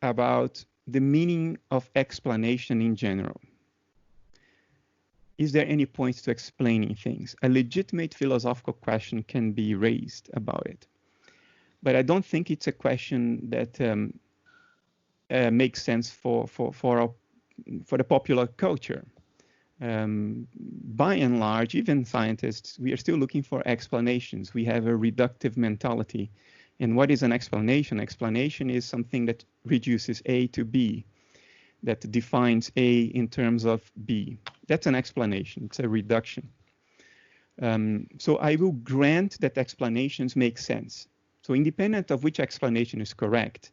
about the meaning of explanation in general. Is there any point to explaining things? A legitimate philosophical question can be raised about it. But I don't think it's a question that makes sense for the popular culture. by and large, even scientists, we are still looking for explanations. We have a reductive mentality. And what is an explanation? Explanation is something that reduces A to B, that defines A in terms of B. That's an explanation. It's a reduction. So I will grant that explanations make sense. So independent of which explanation is correct,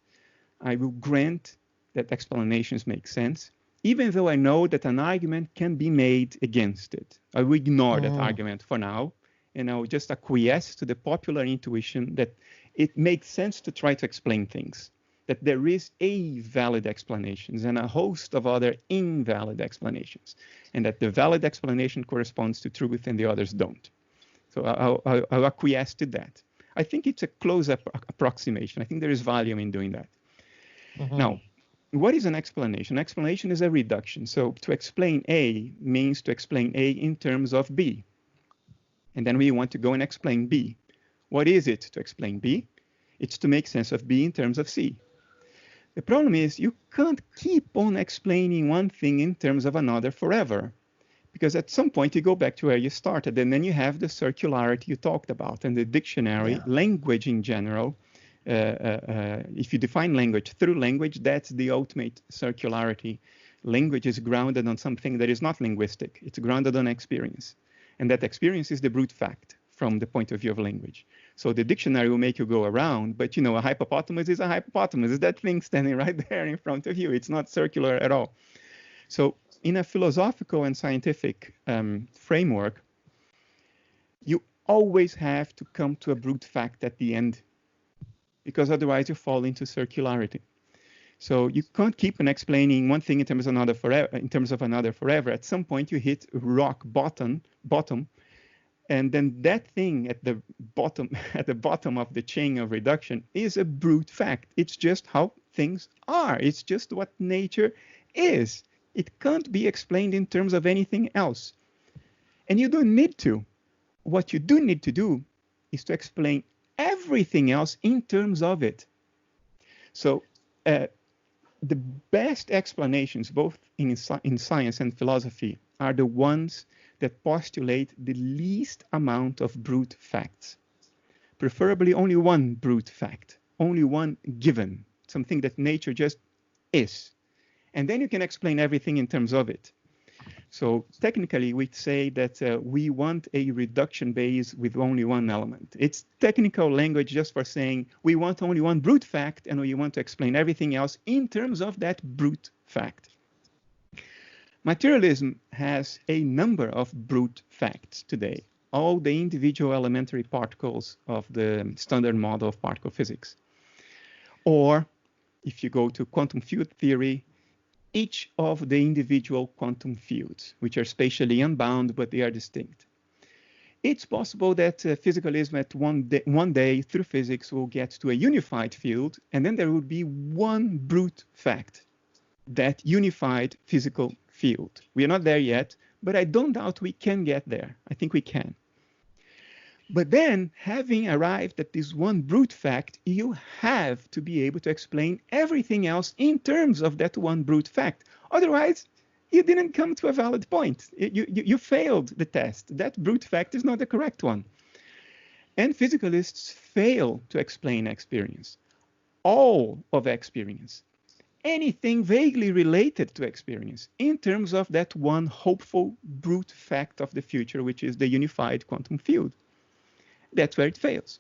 I will grant that explanations make sense, even though I know that an argument can be made against it. I will ignore that argument for now, and I will just acquiesce to the popular intuition that it makes sense to try to explain things, that there is a valid explanation and a host of other invalid explanations, and that the valid explanation corresponds to truth and the others don't. So I'll acquiesce to that. I think it's a close approximation. I think there is value in doing that. Now, what is an explanation? An explanation is a reduction. So to explain A means to explain A in terms of B. And then we want to go and explain B. What is it to explain B? It's to make sense of B in terms of C. The problem is you can't keep on explaining one thing in terms of another forever, because at some point you go back to where you started, and then you have the circularity you talked about, and the dictionary, language in general. If you define language through language, that's the ultimate circularity. Language is grounded on something that is not linguistic. It's grounded on experience. And that experience is the brute fact from the point of view of language. So the dictionary will make you go around, but you know, a hippopotamus is a hippopotamus. It's that thing standing right there in front of you. It's not circular at all. So in a philosophical and scientific framework, you always have to come to a brute fact at the end, because otherwise you fall into circularity. So you can't keep on explaining one thing in terms of another forever. At some point you hit rock bottom, and then that thing at the bottom of the chain of reduction is a brute fact. It's just how things are. It's just what nature is. It can't be explained in terms of anything else. And you don't need to. What you do need to do is to explain everything else in terms of it. So the best explanations, both in science and philosophy, are the ones that postulate the least amount of brute facts. Preferably only one brute fact, only one given, something that nature just is. And then you can explain everything in terms of it. So technically, we'd say that we want a reduction base with only one element. It's technical language just for saying we want only one brute fact, and we want to explain everything else in terms of that brute fact. Materialism has a number of brute facts today, all the individual elementary particles of the standard model of particle physics. Or if you go to quantum field theory, each of the individual quantum fields, which are spatially unbound, but they are distinct. It's possible that physicalism at one day through physics will get to a unified field, and then there will be one brute fact, that unified physical field. We are not there yet, but I don't doubt we can get there. I think we can. But then, having arrived at this one brute fact, you have to be able to explain everything else in terms of that one brute fact. Otherwise, you didn't come to a valid point. You failed the test. That brute fact is not the correct one. And physicalists fail to explain experience. All of experience. Anything vaguely related to experience in terms of that one hopeful brute fact of the future, which is the unified quantum field. That's where it fails.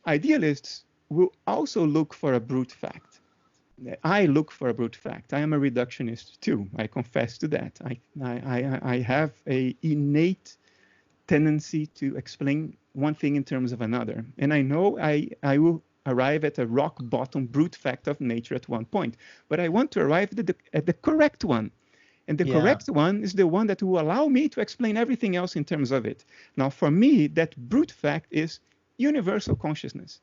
Idealists will also look for a brute fact. I look for a brute fact. I am a reductionist too. I confess to that. I have an innate tendency to explain one thing in terms of another. And I know I will arrive at a rock bottom brute fact of nature at one point. But I want to arrive at the correct one. And the correct one is the one that will allow me to explain everything else in terms of it. Now, for me, that brute fact is universal consciousness.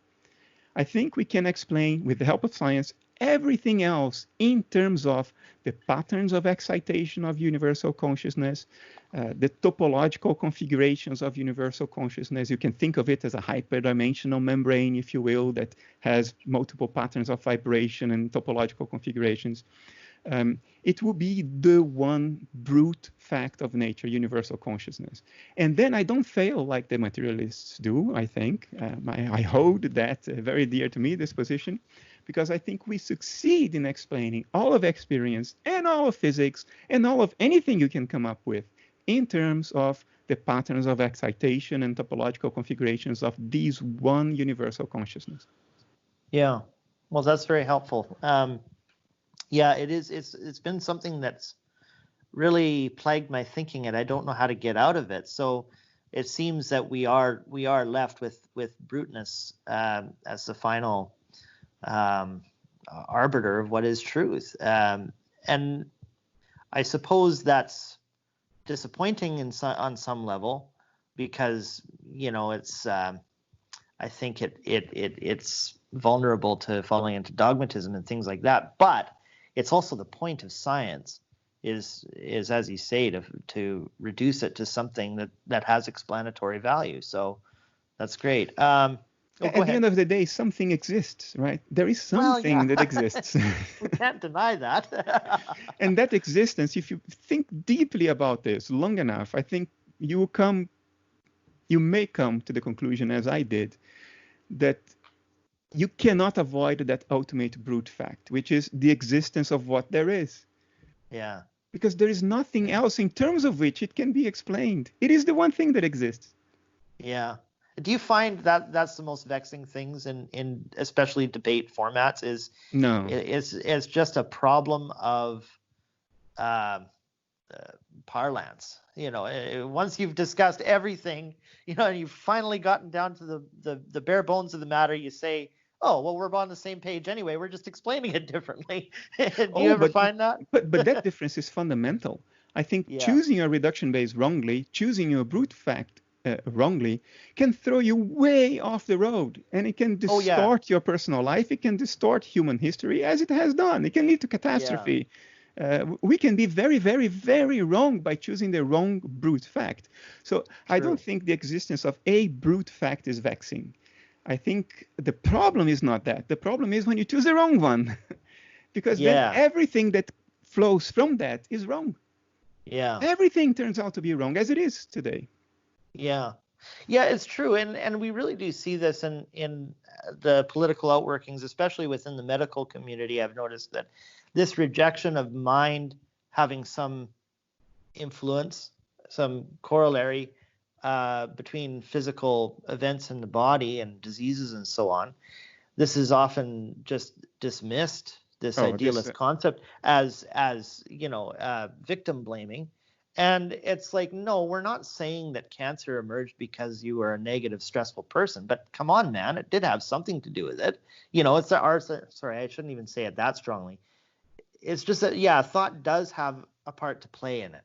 I think we can explain, with the help of science, everything else in terms of the patterns of excitation of universal consciousness, the topological configurations of universal consciousness. You can think of it as a hyperdimensional membrane, if you will, that has multiple patterns of vibration and topological configurations. It will be the one brute fact of nature, universal consciousness. And then I don't fail like the materialists do, I think. I hold that very dear to me, this position, because I think we succeed in explaining all of experience and all of physics and all of anything you can come up with in terms of the patterns of excitation and topological configurations of these one universal consciousness. Yeah, well, that's very helpful. Yeah, it is. It's been something that's really plagued my thinking, and I don't know how to get out of it. So it seems that we are left with bruteness as the final arbiter of what is truth. And I suppose that's disappointing on some level, because it's I think it's vulnerable to falling into dogmatism and things like that. But it's also the point of science is as you say, to reduce it to something that has explanatory value. So that's great. At the end of the day, something exists, right? There is something that exists. We can't deny that. And that existence, if you think deeply about this long enough, I think you may come to the conclusion, as I did, that you cannot avoid that ultimate brute fact, which is the existence of what there is. Yeah. Because there is nothing else in terms of which it can be explained. It is the one thing that exists. Yeah. Do you find that that's the most vexing things in especially debate formats is just a problem of parlance? Once you've discussed everything, and you've finally gotten down to the bare bones of the matter, you say, oh, well, we're on the same page anyway. We're just explaining it differently. Do you ever find that? But that difference is fundamental. I think choosing your reduction base wrongly, choosing your brute fact wrongly, can throw you way off the road, and it can distort your personal life. It can distort human history, as it has done. It can lead to catastrophe. We can be very, very, very wrong by choosing the wrong brute fact. So I don't think the existence of a brute fact is vexing. I think the problem is not that. The problem is when you choose the wrong one, because then everything that flows from that is wrong. Yeah. Everything turns out to be wrong, as it is today. Yeah. Yeah, it's true. And we really do see this in the political outworkings, especially within the medical community. I've noticed that this rejection of mind having some influence, some corollary between physical events in the body and diseases and so on, this is often just dismissed, this idealist concept, as victim blaming. And it's like, no, we're not saying that cancer emerged because you were a negative, stressful person. But come on, man, it did have something to do with it. It's sorry, I shouldn't even say it that strongly. It's just that, thought does have a part to play in it,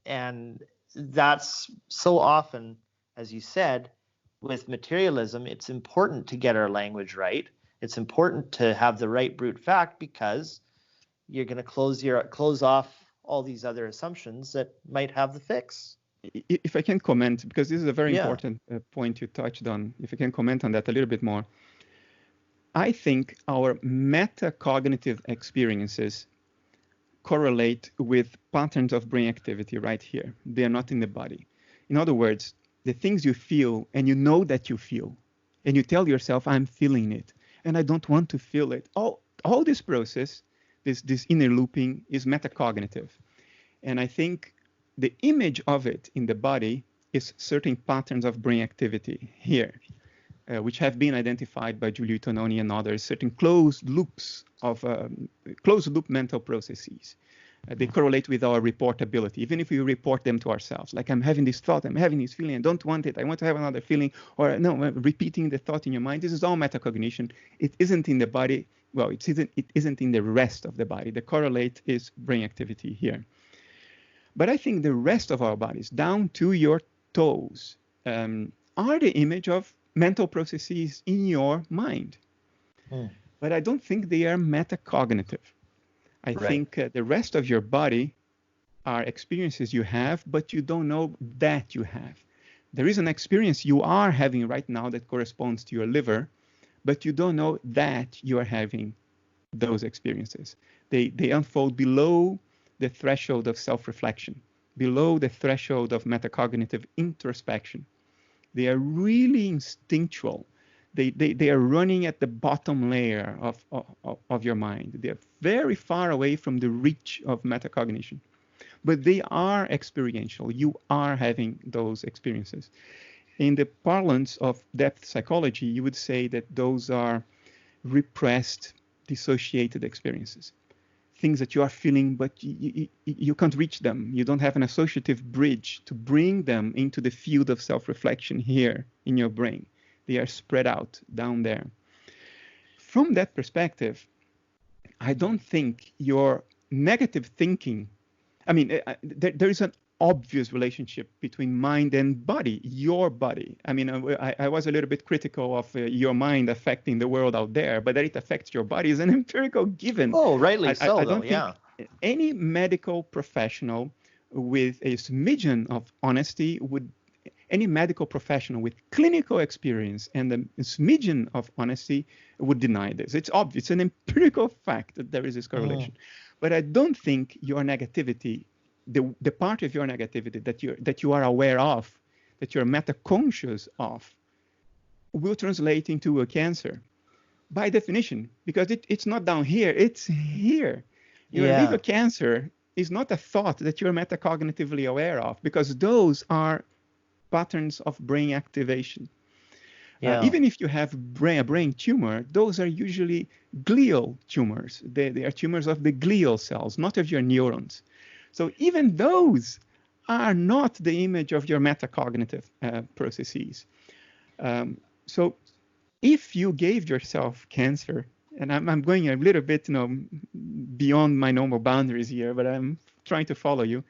and that's so often, as you said, with materialism, it's important to get our language right. It's important to have the right brute fact, because you're going to close off all these other assumptions that might have the fix. If I can comment, because this is a very important point you touched on, if I can comment on that a little bit more. I think our metacognitive experiences correlate with patterns of brain activity right here. They are not in the body. In other words, the things you feel, and you know that you feel, and you tell yourself, I'm feeling it, and I don't want to feel it. All this process, this inner looping, is metacognitive. And I think the image of it in the body is certain patterns of brain activity here, which have been identified by Giulio Tononi and others, certain closed loop mental processes. They correlate with our reportability, even if we report them to ourselves. Like, I'm having this thought, I'm having this feeling, I don't want it, I want to have another feeling, or no, repeating the thought in your mind. This is all metacognition. It isn't in the body. Well, it isn't in the rest of the body. The correlate is brain activity here. But I think the rest of our bodies, down to your toes, are the image of mental processes in your mind. but I don't think they are metacognitive. I Right. think the rest of your body are experiences you have, but you don't know that you have. There is an experience you are having right now that corresponds to your liver, but you don't know that you are having those experiences. They unfold below the threshold of self-reflection, below the threshold of metacognitive introspection. They are really instinctual. They are running at the bottom layer of your mind. They are very far away from the reach of metacognition. But they are experiential. You are having those experiences. In the parlance of depth psychology, you would say that those are repressed, dissociated experiences. Things that you are feeling, but you can't reach them. You don't have an associative bridge to bring them into the field of self-reflection here in your brain. They are spread out down there. From that perspective, I don't think your negative thinking, I mean, there is an obvious relationship between mind and body, your body. I mean, I was a little bit critical of your mind affecting the world out there, but that it affects your body is an empirical given. Oh, rightly so, I though. don't think Yeah. any medical professional with a smidgen of honesty would, any medical professional with clinical experience and a smidgen of honesty would deny this. It's obvious, it's an empirical fact that there is this correlation. But I don't think your negativity, the part of your negativity that you are aware of, that you're meta-conscious of, will translate into a cancer by definition, because it's not down here, it's here. Your Yeah. liver cancer is not a thought that you're metacognitively aware of, because those are patterns of brain activation. Yeah. Even if you have a brain tumor, those are usually glial tumors. They are tumors of the glial cells, not of your neurons. So even those are not the image of your metacognitive processes. So if you gave yourself cancer, and I'm going a little bit, beyond my normal boundaries here, but I'm trying to follow you.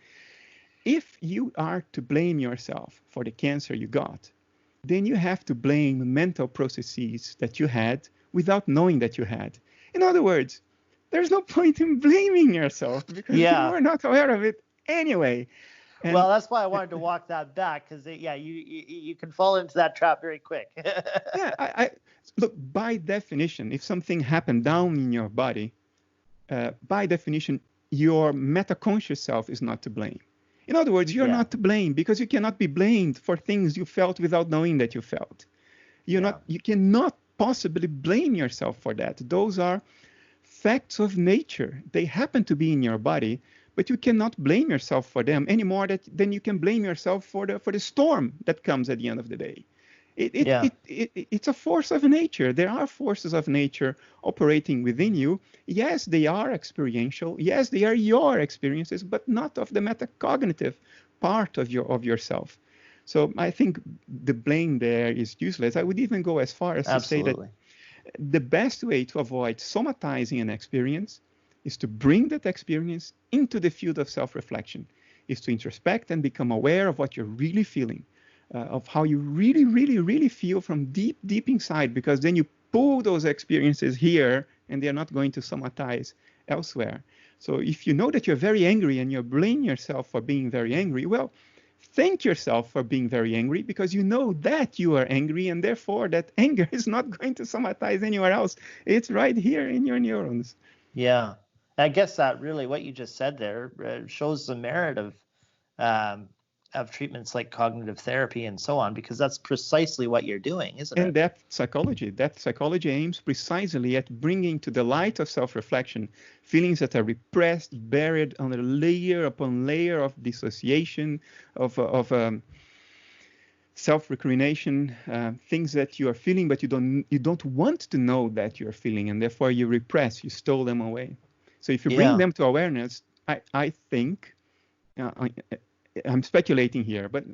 If you are to blame yourself for the cancer you got, then you have to blame mental processes that you had without knowing that you had. In other words, there's no point in blaming yourself because you were not aware of it anyway. And well, that's why I wanted to walk that back, because you can fall into that trap very quick. Yeah, look, by definition, if something happened down in your body, by definition, your metaconscious self is not to blame. In other words, you're not to blame, because you cannot be blamed for things you felt without knowing that you felt. You cannot possibly blame yourself for that. Those are facts of nature. They happen to be in your body, but you cannot blame yourself for them any more than you can blame yourself for the storm that comes at the end of the day. It's a force of nature. There are forces of nature operating within you. Yes, they are experiential. Yes, they are your experiences, but not of the metacognitive part of yourself. So I think the blame there is useless. I would even go as far as to say that the best way to avoid somatizing an experience is to bring that experience into the field of self-reflection, is to introspect and become aware of what you're really feeling. Of how you really, really, really feel from deep, deep inside, because then you pull those experiences here and they're not going to somatize elsewhere. So if you know that you're very angry and you blame yourself for being very angry, well, thank yourself for being very angry, because you know that you are angry, and therefore that anger is not going to somatize anywhere else. It's right here in your neurons. Yeah. I guess that really what you just said there shows the merit of treatments like cognitive therapy and so on, because that's precisely what you're doing, isn't it? And depth psychology aims precisely at bringing to the light of self-reflection feelings that are repressed, buried under layer upon layer of dissociation, of self-recrimination, things that you are feeling, but you don't want to know that you're feeling, and therefore you repress, you stole them away. So if you bring them to awareness, I think, I'm speculating here, but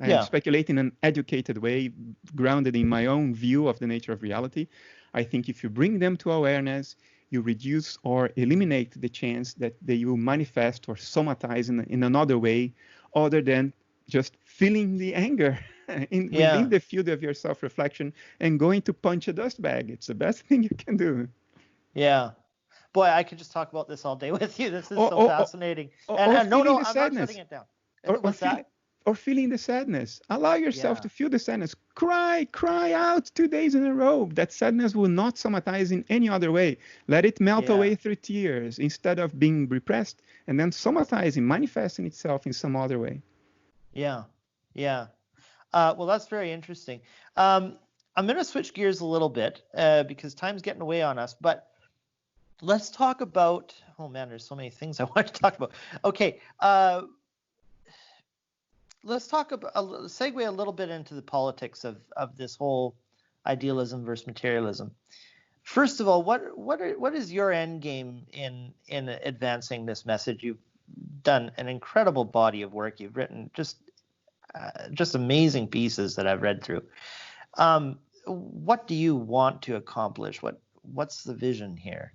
I'm speculating in an educated way, grounded in my own view of the nature of reality. I think if you bring them to awareness, you reduce or eliminate the chance that they will manifest or somatize in another way other than just feeling the anger within the field of your self-reflection and going to punch a dust bag. It's the best thing you can do. Yeah. Boy, I could just talk about this all day with you. This is Or so fascinating. or And no, feeling no, the I'm not shutting sadness, it down. or What's feeling that? the sadness. Allow yourself Yeah. to feel the sadness. Cry out 2 days in a row. That sadness will not somatize in any other way. Let it melt Yeah. away through tears instead of being repressed and then somatizing, manifesting itself in some other way. Yeah. Yeah. Well, that's very interesting. I'm going to switch gears a little bit because time's getting away on us. But let's talk about. Oh man, there's so many things I want to talk about. Okay, let's talk about segue a little bit into the politics of this whole idealism versus materialism. First of all, what is your end game in advancing this message? You've done an incredible body of work. You've written just amazing pieces that I've read through. What do you want to accomplish? What's the vision here?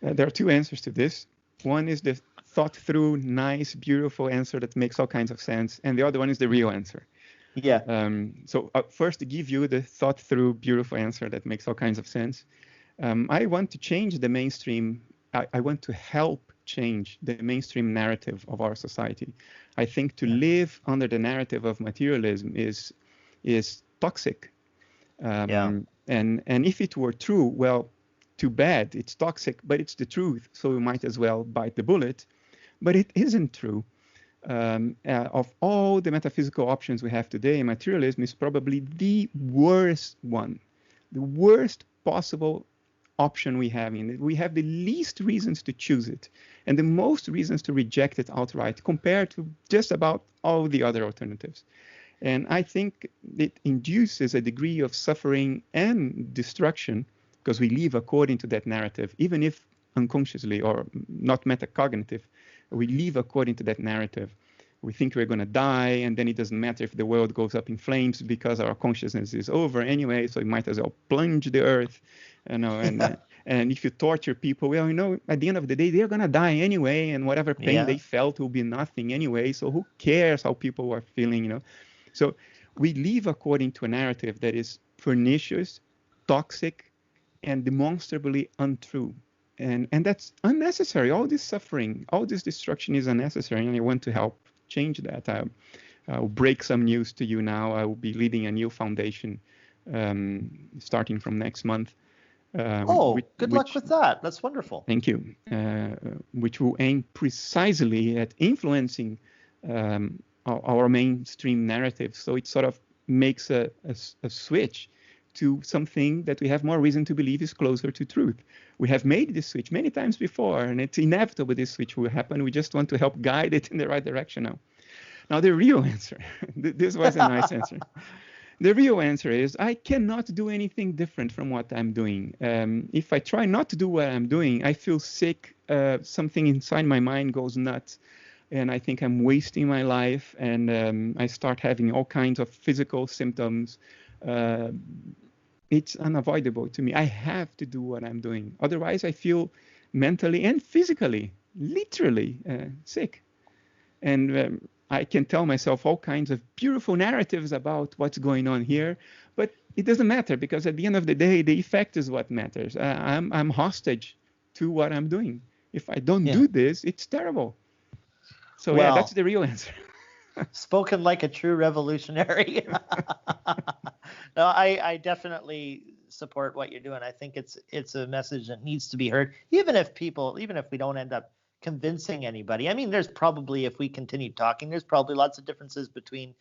There are two answers to this. One is the thought through, nice, beautiful answer that makes all kinds of sense, and the other one is the real answer. Yeah. So first, to give you the thought through, beautiful answer that makes all kinds of sense, I want to change the mainstream. I want to help change the mainstream narrative of our society. I think to live under the narrative of materialism is toxic. And if it were true, well, too bad. It's toxic, but it's the truth. So we might as well bite the bullet. But it isn't true. Of all the metaphysical options we have today, materialism is probably the worst one, the worst possible option we have in it. We have the least reasons to choose it and the most reasons to reject it outright compared to just about all the other alternatives. And I think it induces a degree of suffering and destruction because we live according to that narrative, even if unconsciously or not metacognitive. We live according to that narrative. We think we're going to die, and then it doesn't matter if the world goes up in flames because our consciousness is over anyway, so we might as well plunge the earth, and if you torture people, well, at the end of the day, they're going to die anyway, and whatever pain they felt will be nothing anyway, so who cares how people are feeling, So we live according to a narrative that is pernicious, toxic, and demonstrably untrue. And that's unnecessary. All this suffering, all this destruction is unnecessary, and I want to help change that. I'll break some news to you now. I will be leading a new foundation starting from next month. Good luck with that. That's wonderful. Thank you. Which will aim precisely at influencing our mainstream narrative. So it sort of makes a switch to something that we have more reason to believe is closer to truth. We have made this switch many times before, and it's inevitable this switch will happen. We just want to help guide it in the right direction now. Now, the real answer, this was a nice answer. The real answer is I cannot do anything different from what I'm doing. If I try not to do what I'm doing, I feel sick. Something inside my mind goes nuts, and I think I'm wasting my life, and I start having all kinds of physical symptoms. It's unavoidable to me. I have to do what I'm doing. Otherwise, I feel mentally and physically, literally sick. And I can tell myself all kinds of beautiful narratives about what's going on here, but it doesn't matter because at the end of the day, the effect is what matters. I'm hostage to what I'm doing. If I don't do this, it's terrible. So that's the real answer. Spoken like a true revolutionary. No, I definitely support what you're doing. I think it's a message that needs to be heard, even if we don't end up convincing anybody. I mean, there's probably, if we continue talking, there's probably lots of differences between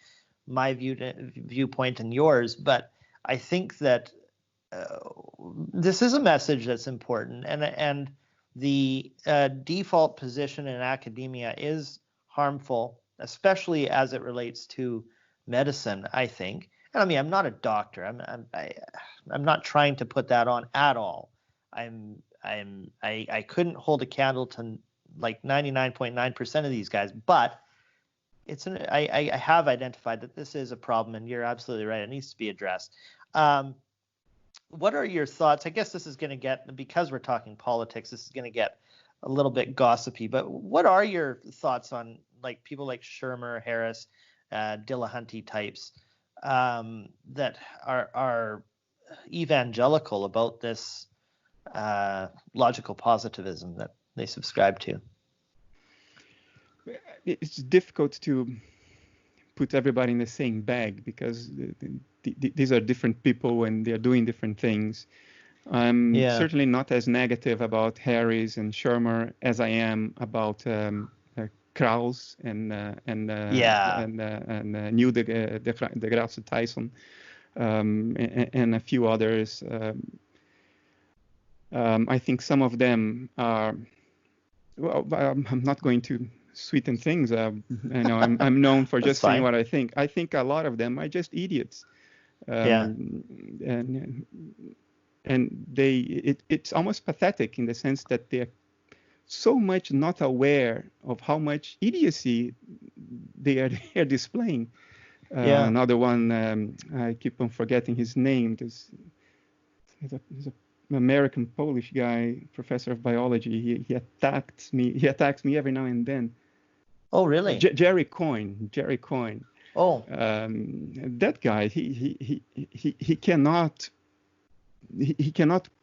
my viewpoint and yours, but I think that this is a message that's important, and the default position in academia is harmful, especially as it relates to medicine, I think. And I mean, I'm not a doctor. I'm not trying to put that on at all. I couldn't hold a candle to like 99.9% of these guys, but I have identified that this is a problem, and you're absolutely right. It needs to be addressed. What are your thoughts? I guess this is going to get, because we're talking politics, this is going to get a little bit gossipy, but what are your thoughts on like people like Shermer, Harris, Dillahunty types that are evangelical about this logical positivism that they subscribe to. It's difficult to put everybody in the same bag because these are different people and they're doing different things. I'm certainly not as negative about Harris and Shermer as I am about Krauss and Neil deGrasse Tyson and a few others. I think some of them are. Well, I'm not going to sweeten things. I'm known for just saying what I think. I think a lot of them are just idiots. And it's almost pathetic in the sense that they're so much not aware of how much idiocy they are displaying. Another one, I keep on forgetting his name. He's an American Polish guy, professor of biology. He attacks me every now and then. Oh, really? Jerry Coyne. Oh, that guy. He cannot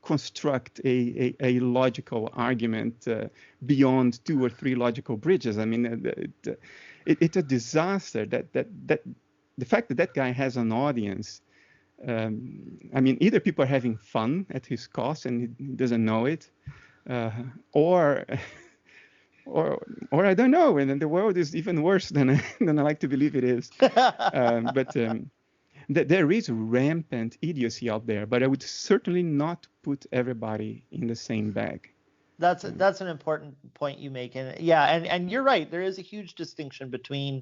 construct a logical argument beyond 2 or 3 logical bridges. I mean, it's a disaster that the fact that guy has an audience. I mean, either people are having fun at his cost and he doesn't know it, or I don't know. And then the world is even worse than I like to believe it is. There is rampant idiocy out there, but I would certainly not put everybody in the same bag. That's an important point you make, and and you're right. There is a huge distinction between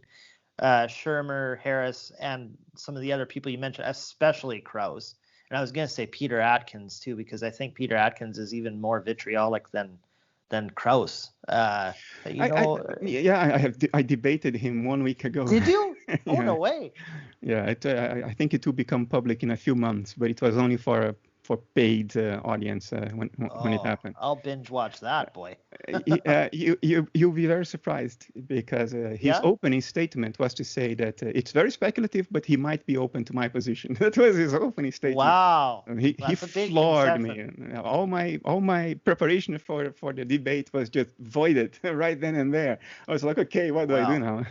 Shermer, Harris, and some of the other people you mentioned, especially Krauss. And I was going to say Peter Atkins too, because I think Peter Atkins is even more vitriolic than Krauss. I debated him 1 week ago. Did you? Oh, no way. Yeah, I think it will become public in a few months, but it was only for paid audience when it happened. I'll binge watch that, boy. You'll be very surprised because his opening statement was to say that it's very speculative, but he might be open to my position. That was his opening statement. Wow, he floored me. All my preparation for the debate was just voided right then and there. I was like, okay, what do I do now?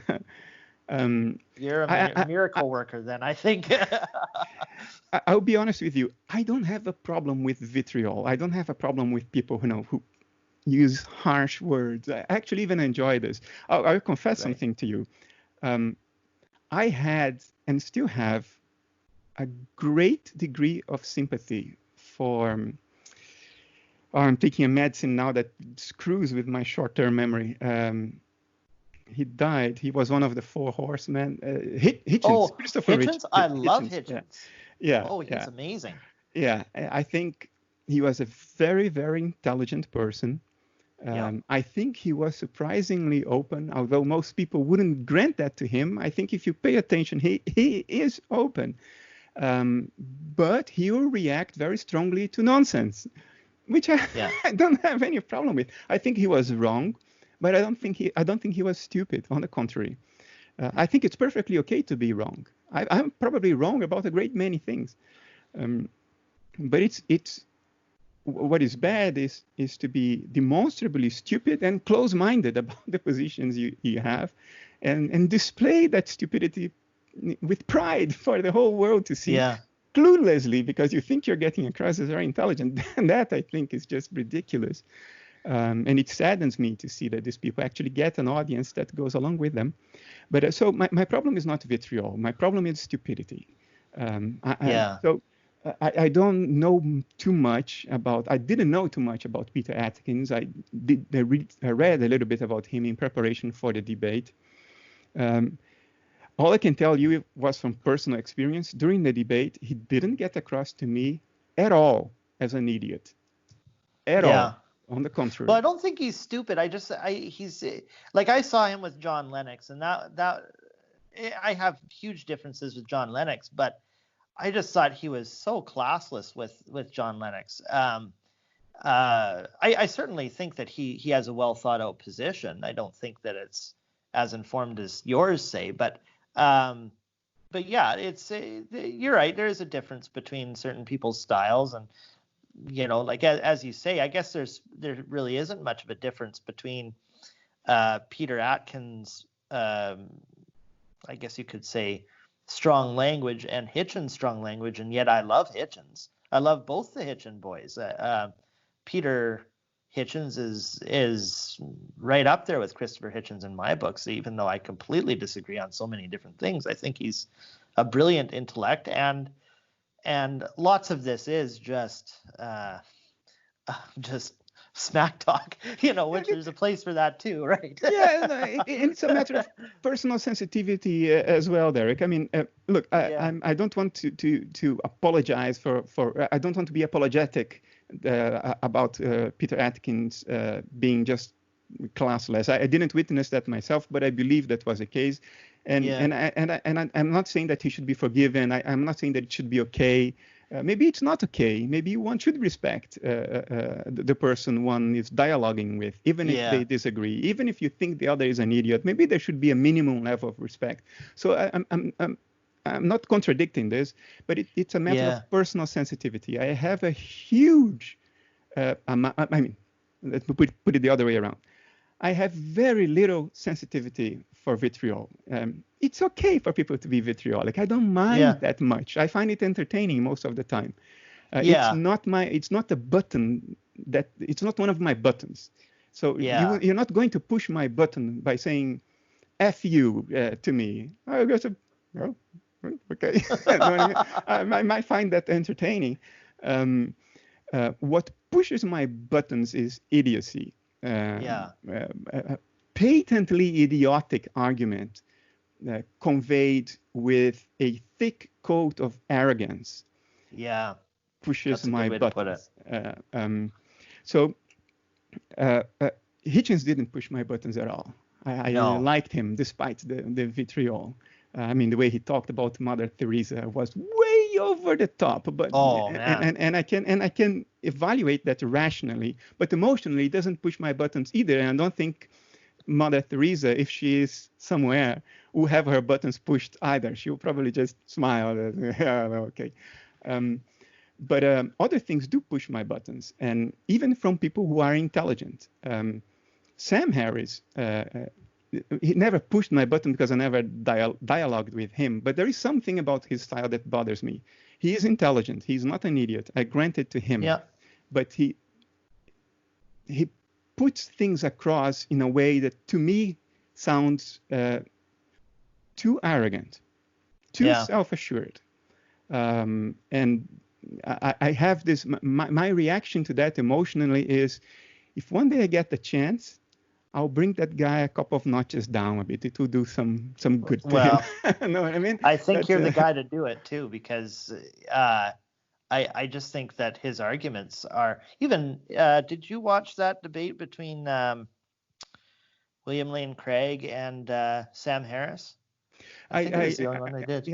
You're a miracle worker then, I think. I'll be honest with you. I don't have a problem with vitriol. I don't have a problem with people who use harsh words. I actually even enjoy this. I'll confess something to you. I had and still have a great degree of sympathy for. I'm taking a medicine now that screws with my short-term memory. He died. He was one of the 4 horsemen. Hitchens. Oh, Christopher Hitchens? I love Hitchens. Yeah. Oh, he's amazing. Yeah, I think he was a very, very intelligent person. I think he was surprisingly open, although most people wouldn't grant that to him. I think if you pay attention, he is open. But he will react very strongly to nonsense, which I don't have any problem with. I think he was wrong. But I don't think he was stupid. On the contrary, I think it's perfectly okay to be wrong. I'm probably wrong about a great many things, but it's what is bad is to be demonstrably stupid and close-minded about the positions you have, and display that stupidity with pride for the whole world to see. Cluelessly, because you think you're getting across as very intelligent. And that, I think, is just ridiculous. And it saddens me to see that these people actually get an audience that goes along with them. But so my problem is not vitriol. My problem is stupidity. So I don't know too much about. I didn't know too much about Peter Atkins. I read a little bit about him in preparation for the debate. All I can tell you was from personal experience. During the debate, he didn't get across to me at all as an idiot. At all. On the contrary. Well, I don't think he's stupid. He's like, I saw him with John Lennox, and that I have huge differences with John Lennox, but I just thought he was so classless with John Lennox. I certainly think that he has a well thought out position. I don't think that it's as informed as yours say, but yeah, it's you're right. There is a difference between certain people's styles, and like as you say, I guess there really isn't much of a difference between Peter Atkins, I guess you could say, strong language and Hitchens' strong language, and yet I love Hitchens. I love both the Hitchens boys. Peter Hitchens is right up there with Christopher Hitchens in my books, even though I completely disagree on so many different things. I think he's a brilliant intellect, and lots of this is just smack talk, which there's a place for that too, right? Yeah, and it's a matter of personal sensitivity as well, Derek. I mean, look, I don't want to apologize for I don't want to be apologetic about Peter Atkins being just classless. I didn't witness that myself, but I believe that was the case. And I'm not saying that he should be forgiven. I'm not saying that it should be okay. Maybe it's not okay. Maybe one should respect the person one is dialoguing with, even if they disagree, even if you think the other is an idiot. Maybe there should be a minimum level of respect. So I'm not contradicting this, but it's a matter of personal sensitivity. I have a huge, I mean, let's put it the other way around. I have very little sensitivity for vitriol. It's okay for people to be vitriolic. I don't mind that much. I find it entertaining most of the time. It's not a button it's not one of my buttons. So you're not going to push my button by saying F you to me. I guess, well, okay. I might find that entertaining. What pushes my buttons is idiocy. Patently idiotic argument conveyed with a thick coat of arrogance pushes my buttons. So Hitchens didn't push my buttons at all. I liked him despite the vitriol. I mean, the way he talked about Mother Teresa was way over the top. But and I can evaluate that rationally, but emotionally, it doesn't push my buttons either. And I don't think Mother Teresa, if she is somewhere, will have her buttons pushed either. She'll probably just smile. Okay. But other things do push my buttons, and even from people who are intelligent. Sam Harris, he never pushed my button because I never dialogued with him. But there is something about his style that bothers me. He is intelligent. He's not an idiot. I grant it to him. Yeah. But he puts things across in a way that to me sounds too arrogant, too self-assured. And I have this, my reaction to that emotionally is, if one day I get the chance, I'll bring that guy a couple of notches down a bit. It will do some good to him. Know what I mean? I think you're the guy to do it too, because I just think that his arguments are even. Did you watch that debate between William Lane Craig and Sam Harris? I think it was the only one they did.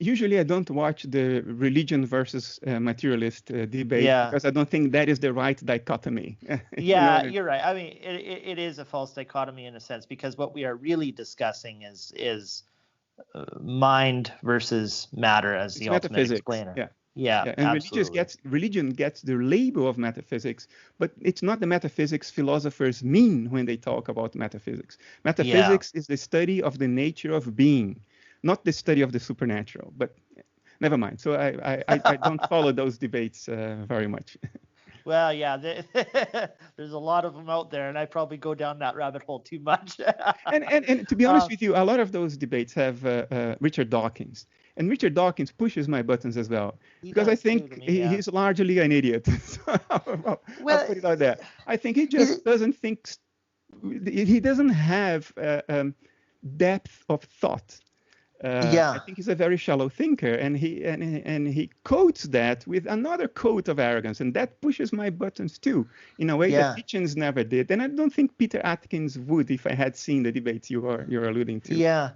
Usually I don't watch the religion versus materialist debate because I don't think that is the right dichotomy. You're right. I mean, it is a false dichotomy in a sense, because what we are really discussing is mind versus matter as the ultimate explainer. Yeah, and absolutely. religion gets the label of metaphysics, but it's not the metaphysics philosophers mean when they talk about metaphysics. Metaphysics is the study of the nature of being, not the study of the supernatural. But never mind. So I don't follow those debates very much. Well, there's a lot of them out there, and I probably go down that rabbit hole too much. and to be honest with you, a lot of those debates have Richard Dawkins. And Richard Dawkins pushes my buttons as well, because I think he's largely an idiot. I'll put it out there. I think he just doesn't think, he doesn't have depth of thought. I think he's a very shallow thinker, and he coats that with another coat of arrogance, and that pushes my buttons too, in a way that Hitchens never did. And I don't think Peter Atkins would if I had seen the debates you're alluding to. Yeah.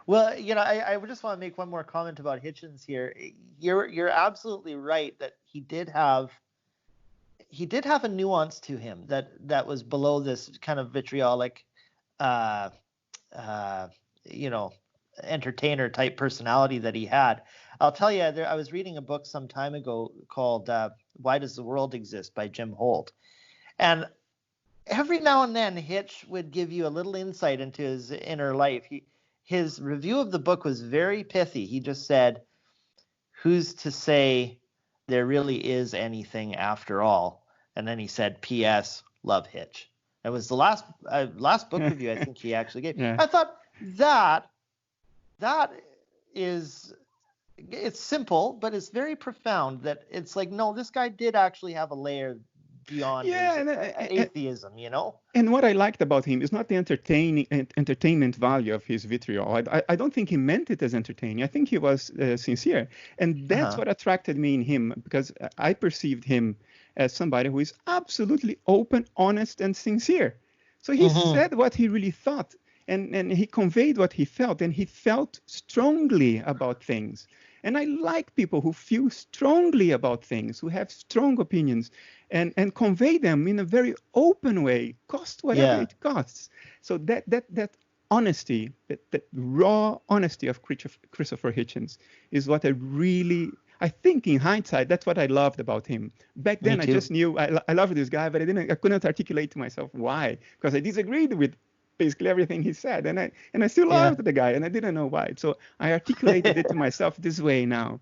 Well, I just want to make one more comment about Hitchens here. You're absolutely right that he did have a nuance to him that was below this kind of vitriolic, entertainer type personality that he had. I'll tell you, I was reading a book some time ago called Why Does the World Exist by Jim Holt. And every now and then, Hitch would give you a little insight into his inner life. His review of the book was very pithy. He just said, who's to say there really is anything after all? And then he said, P.S. Love Hitch. That was the last book review I think he actually gave. Yeah. I thought that is, it's simple, but it's very profound. That it's like, no, this guy did actually have a layer beyond his atheism, you know? And what I liked about him is not the entertainment value of his vitriol. I don't think he meant it as entertaining. I think he was sincere. And that's what attracted me in him, because I perceived him as somebody who is absolutely open, honest, and sincere. So he said what he really thought, and he conveyed what he felt, and he felt strongly about things. And I like people who feel strongly about things, who have strong opinions, and convey them in a very open way, cost whatever it costs. So that honesty, that raw honesty of Christopher Hitchens is what I think in hindsight, that's what I loved about him. Back then, I just knew I loved this guy, but I couldn't articulate to myself why, because I disagreed with basically everything he said, and I still loved the guy, and I didn't know why. So I articulated it to myself this way now.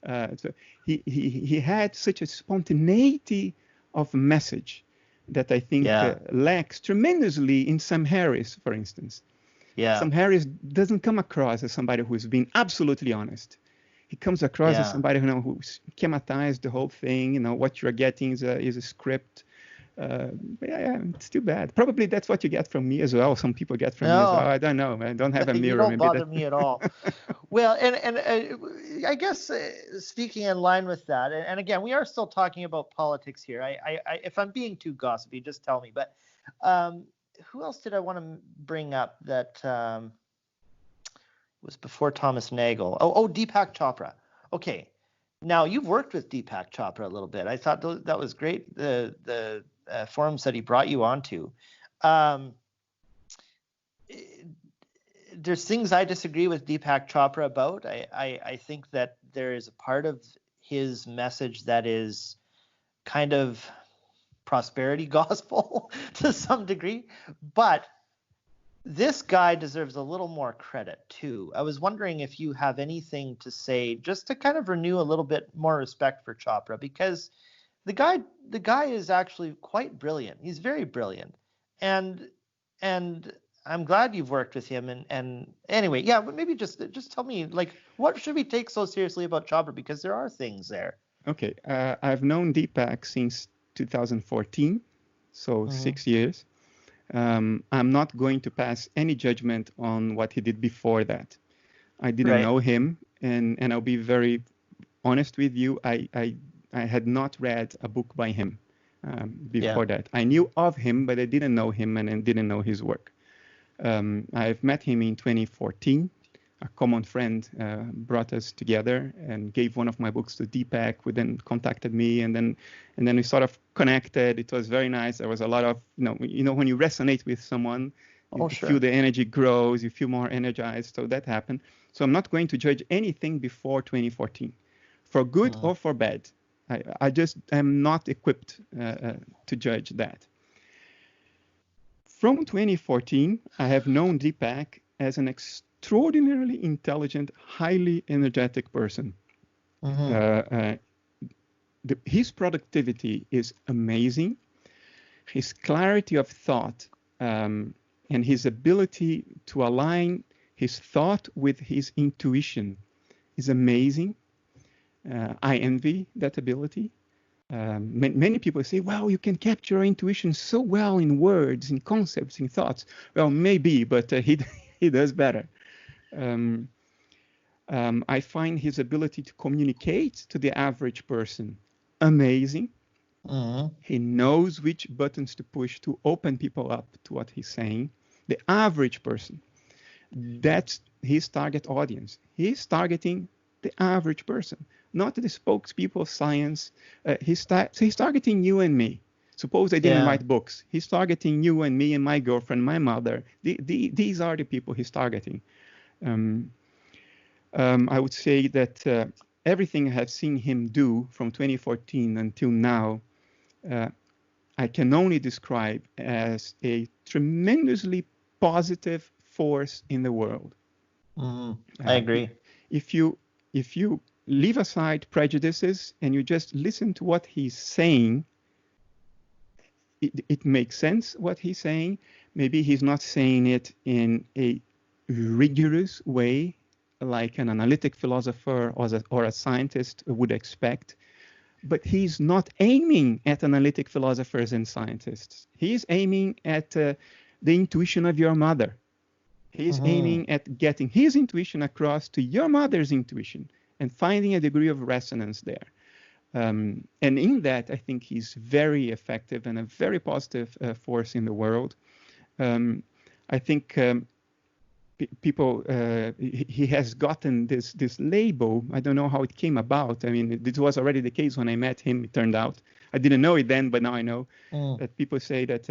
So he had such a spontaneity of message that I think lacks tremendously in Sam Harris, for instance. Sam Harris doesn't come across as somebody who's been absolutely honest. He comes across as somebody who schematized the whole thing. What you're getting is a script. It's too bad. Probably that's what you get from me as well. Some people get from me as well. I don't know. I don't have a mirror. You don't bother me at all. Well, and I guess speaking in line with that, and again, we are still talking about politics here. I if I'm being too gossipy, just tell me. But who else did I want to bring up that was before Thomas Nagel? Oh, Deepak Chopra. Okay. Now, you've worked with Deepak Chopra a little bit. I thought that was great, the forums that he brought you onto. There's things I disagree with Deepak Chopra about. I think that there is a part of his message that is kind of prosperity gospel to some degree. But this guy deserves a little more credit too. I was wondering if you have anything to say just to kind of renew a little bit more respect for Chopra, because the guy is actually quite brilliant. He's very brilliant. And I'm glad you've worked with him. And anyway, but maybe just tell me, like, what should we take so seriously about Chopra? Because there are things there. Okay. I've known Deepak since 2014, so 6 years. I'm not going to pass any judgment on what he did before that. I didn't know him, and I'll be very honest with you. I had not read a book by him before that. I knew of him, but I didn't know him and didn't know his work. I've met him in 2014. A common friend brought us together and gave one of my books to Deepak, who then contacted me, and then we sort of connected. It was very nice. There was a lot of, when you resonate with someone, you feel the energy grows, you feel more energized. So that happened. So I'm not going to judge anything before 2014, for good or for bad. I just am not equipped to judge that. From 2014, I have known Deepak as an extraordinarily intelligent, highly energetic person. His productivity is amazing. His clarity of thought and his ability to align his thought with his intuition is amazing. I envy that ability. Many people say, well, you can capture your intuition so well in words, in concepts, in thoughts. Well, maybe, but he does better. I find his ability to communicate to the average person amazing. He knows which buttons to push to open people up to what he's saying. The average person, that's his target audience. He's targeting the average person, not the spokespeople of science. He's targeting you and me. Suppose I didn't write books. He's targeting you and me and my girlfriend, my mother. These are the people he's targeting. I would say that everything I have seen him do from 2014 until now, I can only describe as a tremendously positive force in the world. I agree. If you leave aside prejudices and you just listen to what he's saying, it makes sense what he's saying. Maybe he's not saying it in a rigorous way like an analytic philosopher or a scientist would expect, but he's not aiming at analytic philosophers and scientists. He's aiming at the intuition of your mother. He's aiming at getting his intuition across to your mother's intuition and finding a degree of resonance there. And in that, I think he's very effective and a very positive force in the world. I think people, he has gotten this label. I don't know how it came about. I mean, this was already the case when I met him, it turned out. I didn't know it then, but now I know that people say that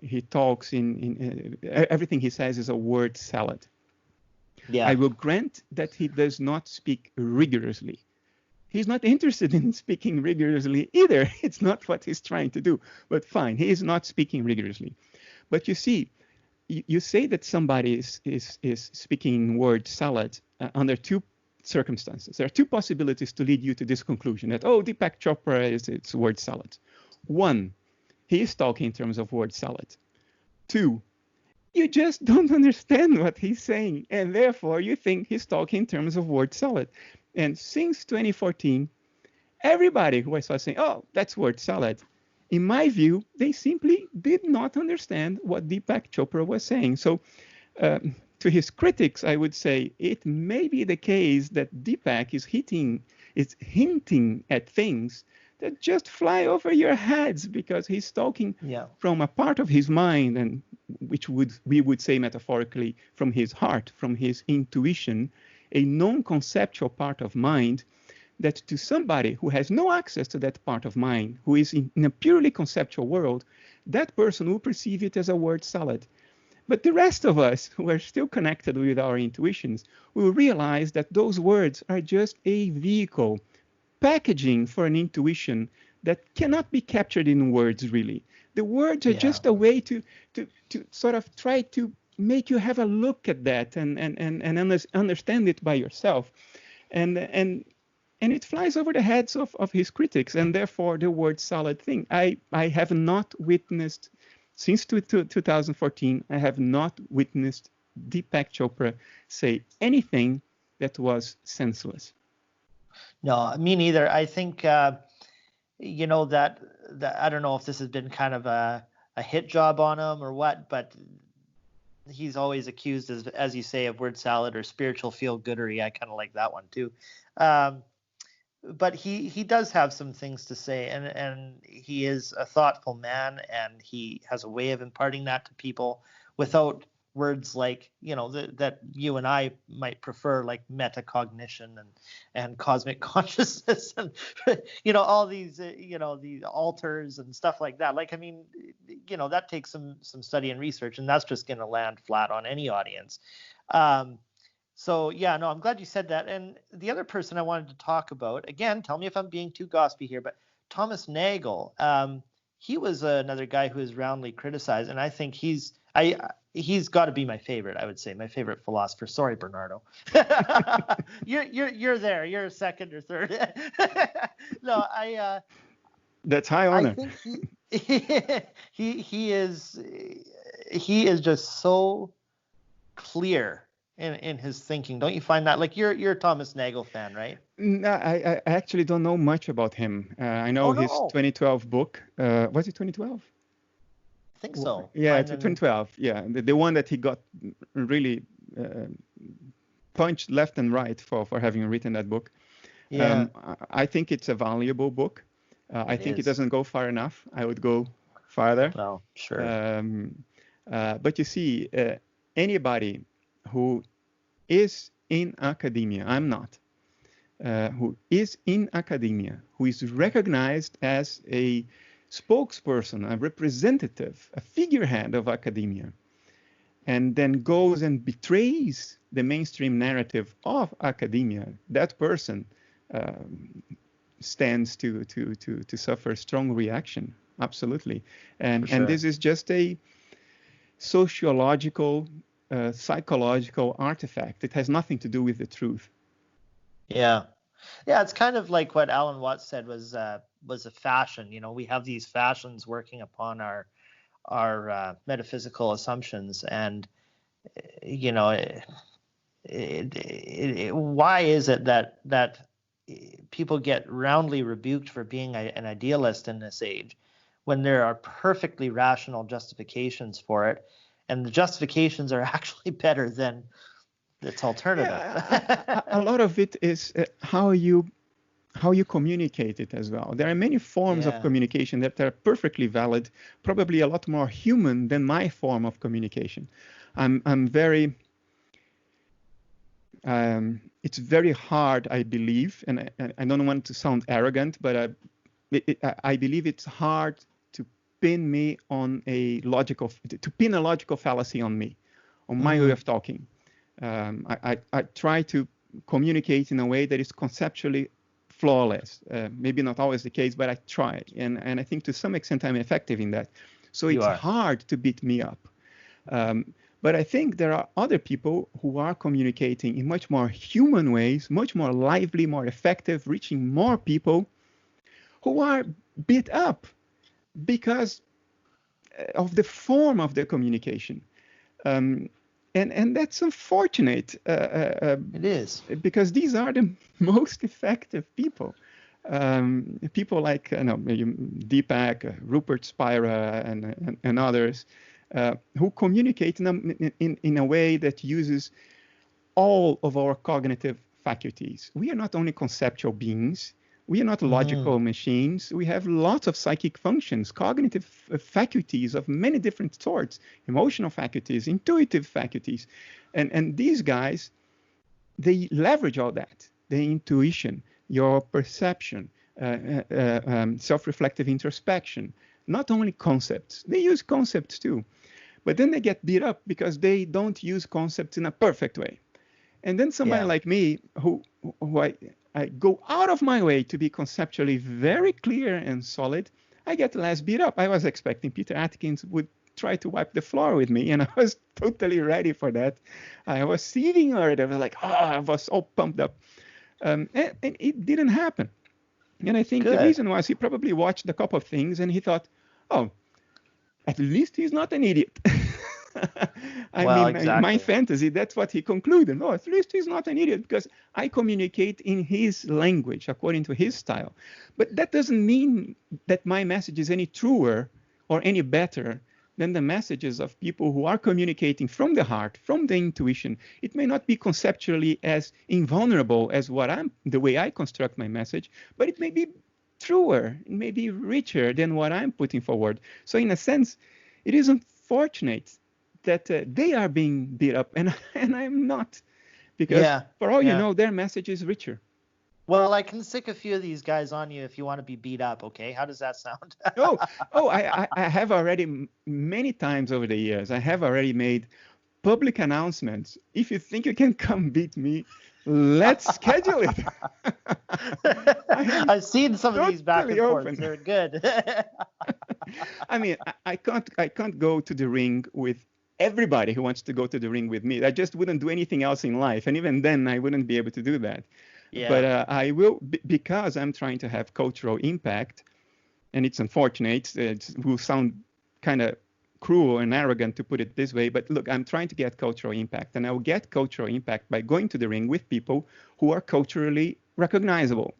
he talks in everything he says is a word salad. Yeah. I will grant that he does not speak rigorously. He's not interested in speaking rigorously either. It's not what he's trying to do. But fine, he is not speaking rigorously. But you see, you say that somebody is speaking word salad under two circumstances. There are two possibilities to lead you to this conclusion that, oh, Deepak Chopra it's word salad. One, he is talking in terms of word salad. Two, you just don't understand what he's saying, and therefore you think he's talking in terms of word salad. And since 2014, everybody who I saw saying, oh, that's word salad, in my view, they simply did not understand what Deepak Chopra was saying. So to his critics, I would say it may be the case that Deepak is hinting at things that just fly over your heads because he's talking from a part of his mind, and we would say metaphorically from his heart, from his intuition, a non-conceptual part of mind that to somebody who has no access to that part of mind, who is in a purely conceptual world, that person will perceive it as a word salad. But the rest of us who are still connected with our intuitions will realize that those words are just a vehicle, packaging for an intuition that cannot be captured in words, really. The words are just a way to sort of try to make you have a look at that and understand it by yourself. And it flies over the heads of his critics, and therefore the word salad thing. I have not witnessed, since 2014, I have not witnessed Deepak Chopra say anything that was senseless. No, me neither. I think, that I don't know if this has been kind of a hit job on him or what, but he's always accused, as you say, of word salad or spiritual feel-goodery. I kind of like that one too. But he does have some things to say, and he is a thoughtful man, and he has a way of imparting that to people without words like, that you and I might prefer, like metacognition and cosmic consciousness and, all these, the alters and stuff like that. Like, I mean, that takes some study and research, and that's just going to land flat on any audience. So, I'm glad you said that. And the other person I wanted to talk about, again, tell me if I'm being too gossipy here, but Thomas Nagel, he was another guy who is roundly criticized, and I think he's got to be my favorite, I would say, my favorite philosopher. Sorry, Bernardo. You're there. You're second or third. No, that's high honor. I think he is just so clear in his thinking. Don't you find that? Like, you're a Thomas Nagel fan, right? No, I actually don't know much about him. I know his 2012 book. Was it 2012? I think so. Yeah, it's 2012. Yeah, the one that he got really punched left and right for having written that book. Yeah. I think it's a valuable book. I think it doesn't go far enough. I would go farther. Well, sure. But you see, anybody who is in academia, I'm not, who is in academia, who is recognized as a spokesperson, a representative, a figurehead of academia, and then goes and betrays the mainstream narrative of academia, that person stands to suffer strong reaction. Absolutely. And this is just a sociological, psychological artifact. It has nothing to do with the truth. Yeah. Yeah, it's kind of like what Alan Watts said was a fashion. You know, we have these fashions working upon our metaphysical assumptions, and you know, why is it that people get roundly rebuked for being an idealist in this age, when there are perfectly rational justifications for it, and the justifications are actually better than its alternative? Yeah, a lot of it is how you communicate it as well. There are many forms of communication that are perfectly valid, probably a lot more human than my form of communication. I'm very it's very hard, I believe, and I don't want to sound arrogant, but I believe it's hard to pin a logical fallacy on me, on my way of talking. I try to communicate in a way that is conceptually flawless. Maybe not always the case, but I try, and I think to some extent I'm effective in that. So it's hard to beat me up. But I think there are other people who are communicating in much more human ways, much more lively, more effective, reaching more people, who are beat up because of the form of the communication. And that's unfortunate. It is. Because these are the most effective people. People like Deepak, Rupert Spira, and others, who communicate in a way that uses all of our cognitive faculties. We are not only conceptual beings. We are not logical machines. We have lots of psychic functions, cognitive faculties of many different sorts, emotional faculties, intuitive faculties. And these guys, they leverage all that, the intuition, your perception, self-reflective introspection, not only concepts. They use concepts too. But then they get beat up because they don't use concepts in a perfect way. And then somebody like me, who I go out of my way to be conceptually very clear and solid, I get less beat up. I was expecting Peter Atkins would try to wipe the floor with me, and I was totally ready for that. I was seething already. I was like, I was all pumped up. And it didn't happen. And I think the reason was he probably watched a couple of things and he thought, at least he's not an idiot. In my fantasy, that's what he concluded. At least he's not an idiot because I communicate in his language, according to his style. But that doesn't mean that my message is any truer or any better than the messages of people who are communicating from the heart, from the intuition. It may not be conceptually as invulnerable as the way I construct my message, but it may be truer, it may be richer than what I'm putting forward. So in a sense, it is unfortunate that they are being beat up and I'm not, because for all you know, their message is richer. Well, I can stick a few of these guys on you if you want to be beat up. Okay, how does that sound? I have already many times over the years. I have already made public announcements. If you think you can come beat me, let's schedule it. I've seen some of these back and forth. They're good. I mean, I can't go to the ring with everybody who wants to go to the ring with me. I just wouldn't do anything else in life, and even then, I wouldn't be able to do that. Yeah. But I will, because I'm trying to have cultural impact, and it's unfortunate. It will sound kind of cruel and arrogant to put it this way, but look, I'm trying to get cultural impact, and I will get cultural impact by going to the ring with people who are culturally recognizable,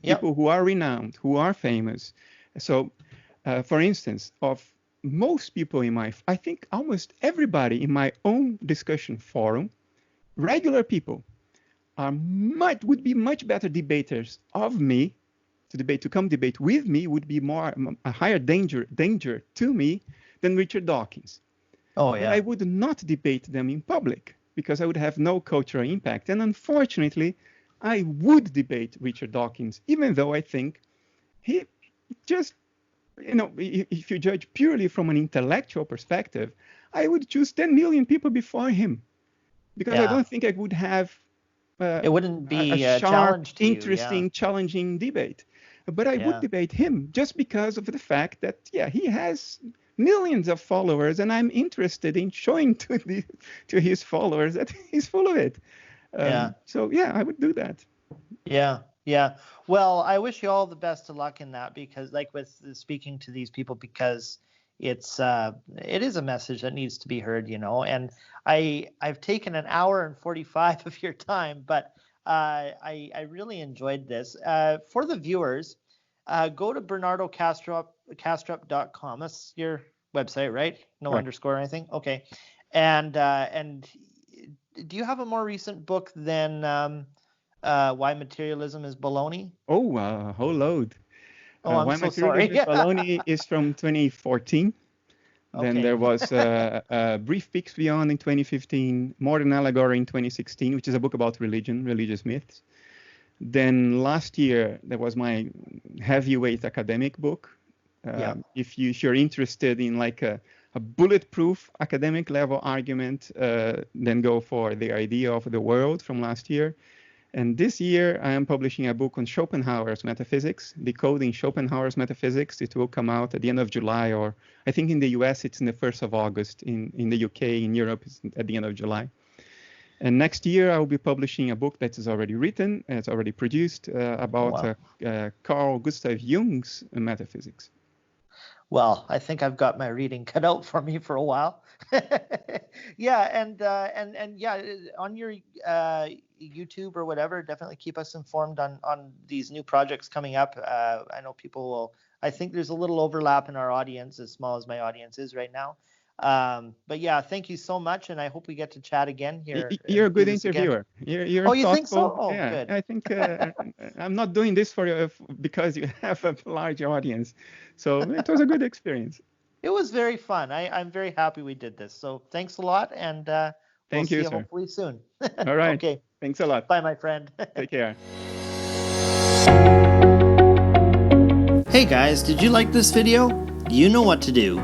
people who are renowned, who are famous. So, for instance, of most people I think almost everybody in my own discussion forum, regular people, would be much better debaters of me. To come debate with me would be a higher danger to me than Richard Dawkins. But I would not debate them in public because I would have no cultural impact. And unfortunately, I would debate Richard Dawkins, even though I think he just if you judge purely from an intellectual perspective, I would choose 10 million people before him, because I don't think I would have it wouldn't be a sharp, challenge to interesting, you, challenging debate. But I would debate him just because of the fact that, he has millions of followers, and I'm interested in showing to his followers that he's full of it. So I would do that. Yeah. Well, I wish you all the best of luck in that, because like with speaking to these people, because it is a message that needs to be heard, and I've taken an hour and 45 of your time, but I really enjoyed this. For the viewers, go to bernardokastrup.com. That's your website, right? No underscore or anything? Okay. And do you have a more recent book than Why Materialism is Baloney? Oh, a whole load. I'm Why so Materialism sorry. is Baloney is from 2014. Then there was Brief Peeks Beyond in 2015, More Than Allegory in 2016, which is a book about religion, religious myths. Then last year, there was my heavyweight academic book. If you're interested in like a bulletproof academic level argument, then go for The Idea of the World from last year. And this year, I am publishing a book on Schopenhauer's Metaphysics, Decoding Schopenhauer's Metaphysics. It will come out at the end of July, or I think in the US, it's in the 1st of August. In the UK, in Europe, it's at the end of July. And next year, I will be publishing a book that is already written, and it's already produced, about Carl Gustav Jung's metaphysics. Well, I think I've got my reading cut out for me for a while. And on your YouTube or whatever, definitely keep us informed on these new projects coming up. I know people will. I think there's a little overlap in our audience, as small as my audience is right now. But thank you so much, and I hope we get to chat again here. You're a good interviewer. You're you thoughtful. Think so? Oh, yeah, good. I think I'm not doing this because you have a large audience. So it was a good experience. It was very fun. I'm very happy we did this. So thanks a lot, and we'll see you hopefully soon. All right. Okay. Thanks a lot. Bye, my friend. Take care. Hey guys, did you like this video? You know what to do.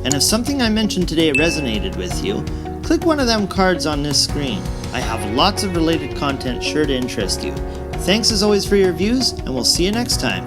And if something I mentioned today resonated with you, click one of them cards on this screen. I have lots of related content sure to interest you. Thanks as always for your views, and we'll see you next time.